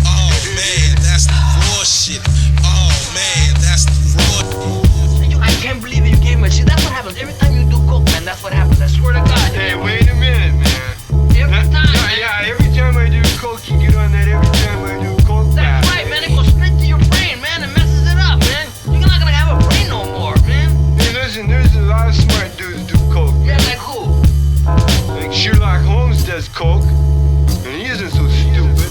Oh man, that's the raw shit. Oh man, that's the raw. I can't believe you gave me. See, that's what happens every time you do coke, man. That's what happens. I swear to God. Hey, wait a minute, man. Every time. Yeah, every time I do coke, you get on that. Every time I do coke. That's right, man. It goes straight to your brain, man. It messes it up, man. You're not gonna have a brain no more, man. Hey, listen, there's a lot of smart dudes do coke. Yeah, like who? Like Sherlock Holmes does coke, and he isn't so stupid.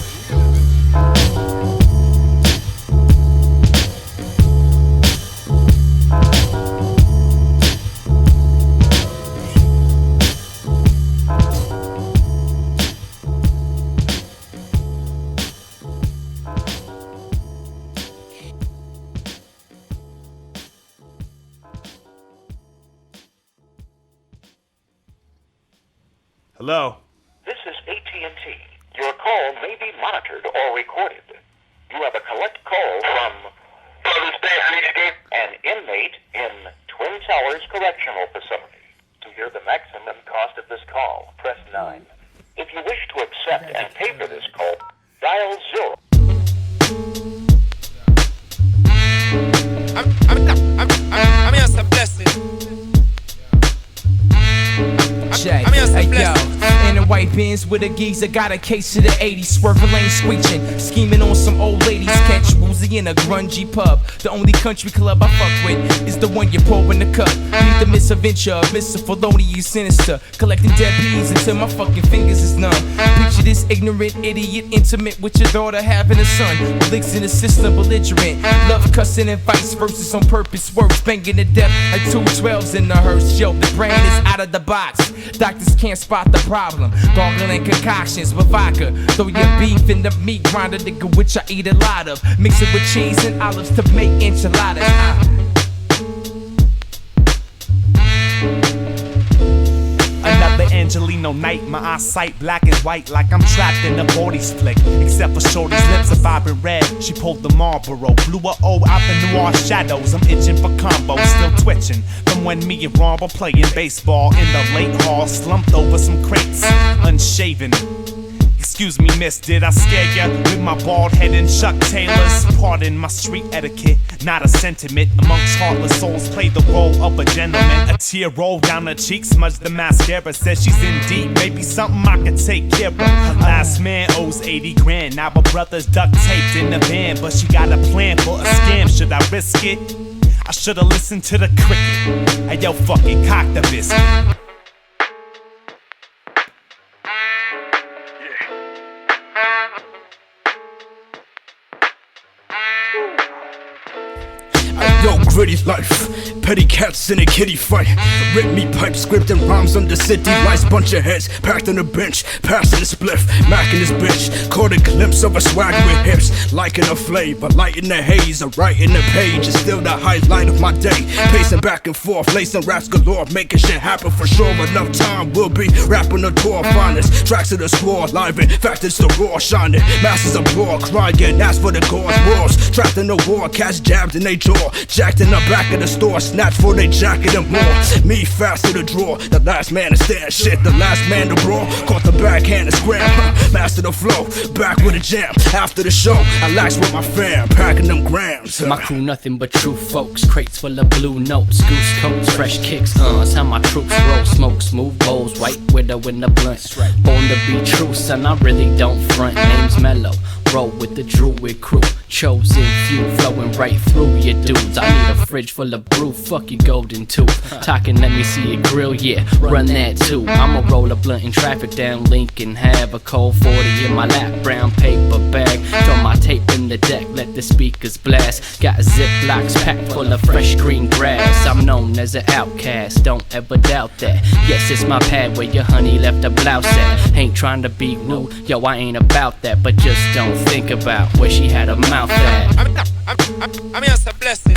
Hello? This is AT&T. Your call may be monitored or recorded. You have a collect call from an inmate in Twin Towers Correctional Facility. To hear the maximum cost of this call, press 9. If you wish to accept and pay for this call, dial 0. I'm here some blessing. Jay, hey yo, in the white Benz with a geezer, got a case of the 80s, swerving lane screeching, scheming on some old ladies, catch woozy in a grungy pub. The only country club I fuck with is the one you pour in the cup. Need the misadventure, Mr. Felonious sinister, collecting dead peas until my fucking fingers is numb. Picture this ignorant idiot intimate with your daughter having a son. Licks in the system, belligerent, love cussing and vice versa on purpose, works banging to death like 212s in the hearse. Yo, the brain is out of the box. Doctors can't spot the problem. Gargling concoctions with vodka. Throw your beef in the meat grinder, nigga, which I eat a lot of. Mix it with cheese and olives to make enchiladas. Another Angelino night, my eyesight black and white like I'm trapped in a 40s flick. Except for Shorty's lips are vibrant red. She pulled the Marlboro, blew her O out the noir shadows. I'm itching for combos, still twitching from when me and Ron were playing baseball in the late hall, slumped over some crates, unshaven. Excuse me, miss, did I scare ya with my bald head and Chuck Taylors? Pardon my street etiquette, not a sentiment. Amongst heartless souls, play the role of a gentleman. A tear rolled down her cheek, smudged the mascara. Says she's in deep, maybe something I could take care of. Her last man owes 80 grand. Now her brother's duct taped in the van, but she got a plan for a scam. Should I risk it? I should've listened to the cricket. Hey yo, fuck it, cock the biscuit. Yo, gritty life, petty cats in a kitty fight. Rip me pipe, script and rhymes on the city lights. Bunch of heads packed on the bench, passing the spliff, macking this bitch. Caught a glimpse of a swag with hips, liking a flavor, lighting the haze, or writing the page is still the highlight of my day. Pacing back and forth, lacing raps galore, making shit happen for sure. Enough time will be rapping the tour finest. Tracks of the squad, live in fact it's the raw shining. Masses applaud, crying, ask for the cause wars. Trapped in the war, cats jabbed in they jaw. Jacked in the back of the store, snatched for they jacket and more. Me fast to the draw, the last man to stand. Shit, the last man to brawl. Caught the backhand and scram, master the flow. Back with a jam, after the show I lax with my fam, packing them grams. My crew nothing but true folks, crates full of blue notes, goose coats, fresh kicks, it's how my troops roll. Smoke smooth bowls, white widow in the blunt. Born to be true, son, I really don't front. Name's Mellow, roll with the Druid crew. Chosen few, flowing right through your dudes. I need a fridge full of brew fuck your golden tooth. Talking, let me see your grill, yeah, run that too. I'ma roll a blunt in traffic down Lincoln, have a cold 40 in my lap, brown paper bag. Throw my tape in the deck, let the speakers blast. Got Ziplocs packed full of fresh green grass. I'm known as an outcast, don't ever doubt that. Yes, it's my pad where your honey left a blouse at. Ain't trying to be rude, yo, I ain't about that. But just don't think about where she had her mouth at. I'm just a blessing.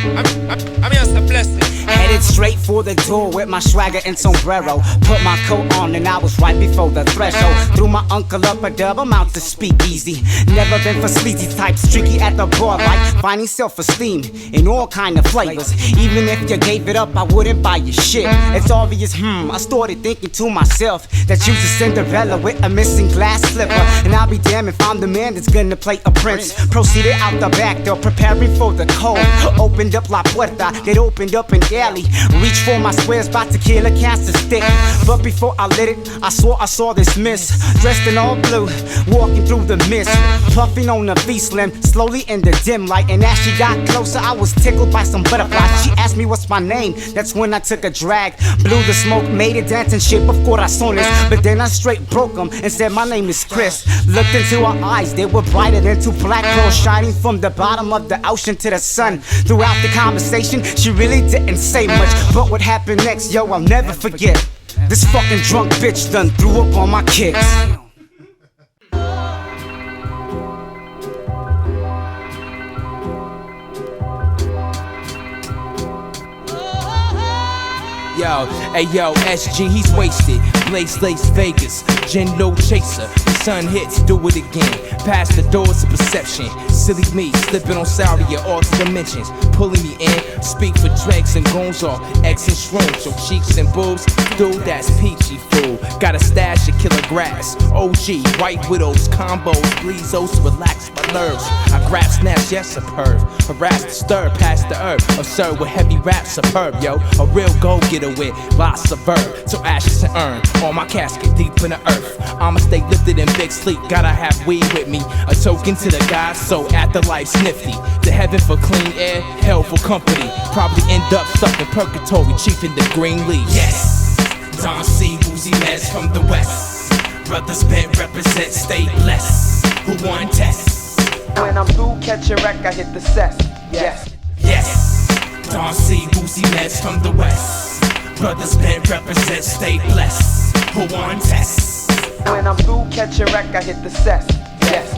I'm just a blessing. Headed straight for the door with my swagger and sombrero. Put my coat on and I was right before the threshold. Threw my uncle up a dub, I'm out to speak easy. Never been for sleazy types, tricky at the bar like finding self-esteem in all kind of flavors. Even if you gave it up, I wouldn't buy your shit. It's obvious, I started thinking to myself that you's a Cinderella with a missing glass slipper. And I'll be damned if I'm the man that's gonna play a prince. Proceeded out the back door, preparing for the cold. Opened up La Puerta, it opened up an alley. Reached for my squares, about to kill a cancer stick. But before I lit it, I saw this miss. Dressed in all blue, walking through the mist. Puffing on a V-Slim, slowly in the dim light. And as she got closer, I was tickled by some butterflies. She asked me what's my name, that's when I took a drag. Blew the smoke, made it dance and shit of corazones. But then I straight broke them and said my name is Chris. Looked into her eyes, they were brighter than two black pearls shining from the bottom of the ocean to the sun. Throughout the conversation, she really didn't say much. But what happened next, yo, I'll never forget. This fucking drunk bitch done threw up on my kicks. Yo, hey yo, SG, he's wasted. Blaze Lace Vegas, Gin no chaser. The sun hits, do it again. Past the doors of perception. Silly me, slipping on Saudi at all dimensions. Pulling me in, speak for dregs and goons off. X and shrooms, your cheeks and boobs. Dude, that's peachy fool. Got a stash of killer grass. OG, white widows, combos, blizos to relax my nerves. I grab, snatch, yes, superb. Harass, disturb, past the herb. Absurd with heavy rap, superb, yo. A real go-getter with lots of verb. So ashes and urn, on my casket deep in the earth. I'ma stay lifted in big sleep, gotta have weed with me. A token to the gods, so afterlife's nifty. To heaven for clean air, hell for company. Probably end up stuck in purgatory, chief in the green leaves. Yes, Don C. Woozy Mez from the west. Brothers bent represent, stay blessed. Who won tests? When I'm through catching wreck, I hit the cess. Yes. Yes, Don C. Woozy Mez from the west. Brothers bent represent, stay blessed. Who won tests? When I'm through catching wreck, I hit the cess. Yes.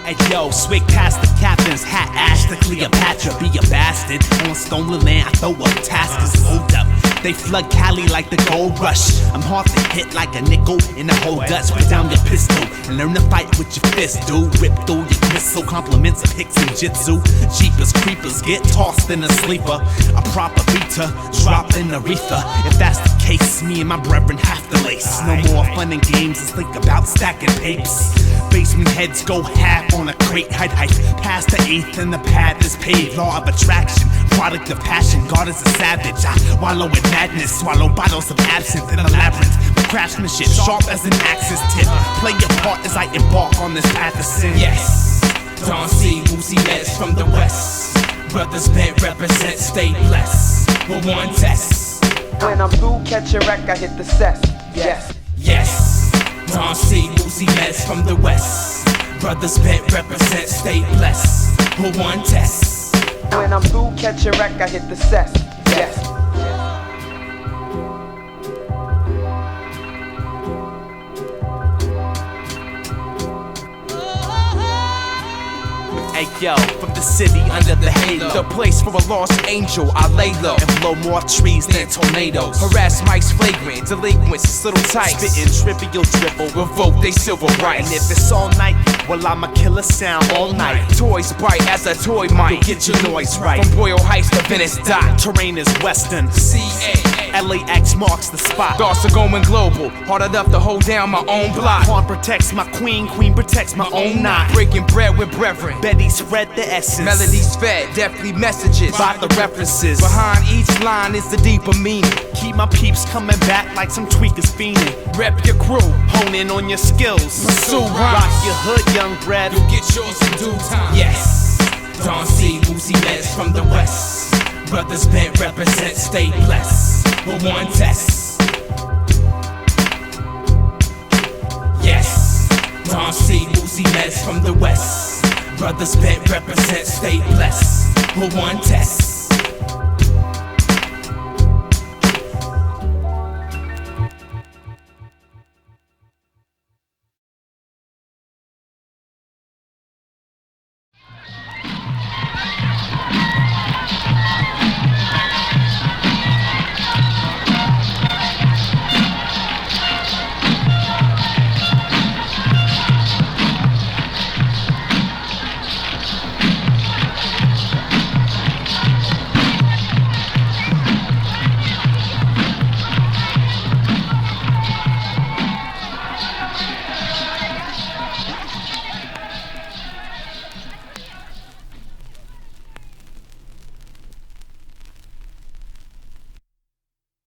Hey yo, swig past the captain's hat, ash to Cleopatra, be a bastard. On stolen land, I throw up taskers, hold up. They flood Cali like the gold rush. I'm hard to hit like a nickel in the whole guts. Put down your pistol and learn to fight with your fist, dude. Rip through your missile, compliments of Hicks and Jitsu. Jeepers creepers get tossed in a sleeper. A proper beater, drop in the reefer. If that's the case, me and my brethren have to lace. No more fun and games, let's think about stacking papes. Basement heads go half on a crate, height. Past the eighth and the path is paved. Law of attraction, product of passion. God is a savage. I wallow in madness, swallow bottles of absinthe in a labyrinth. With craftsmanship sharp as an axe's tip. Play your part as I embark on this path of sin. Yes, Don C. Woozy Mez from the west. Brothers bent represent, stay blessed. Who won tests? When I'm through catching wreck, I hit the cess. Yes. Yes, Don C. Woozy Mez from the west. Brothers bent represent, stay blessed. Who won tests? When I'm through catching wreck, I hit the cess. Yes. Hey yo, from the city under the halo, the place for a lost angel, I lay low and blow more trees than tornadoes. Harass mics flagrant, delinquents, it's little tights. Spitting trivial dribble, revoke they civil rights. And if it's all night, well I'ma kill a sound all night. Toys bite as a toy might. Get your noise right. From Royal Heights to Venice Dock. Terrain is western. CA. LAX marks the spot. Thoughts are going global, hard enough to hold down my own block. Pawn protects my queen, queen protects my own knot. Breaking bread with brethren. Betty spread the essence. Melodies fed, deftly messages. By the references. Behind each line is the deeper meaning. Keep my peeps coming back like some tweakers fiending. rep your crew, hone in on your skills. pursue Rock rhymes. your hood, young bread. You'll get yours in due time. Yes, Don C, Boosie Meds from the West. Brothers Bent represent, stay blessed. But one test. Yes, Don C, Boosie Meds from the West. Brothers Bent represent, stay blessed. But one test.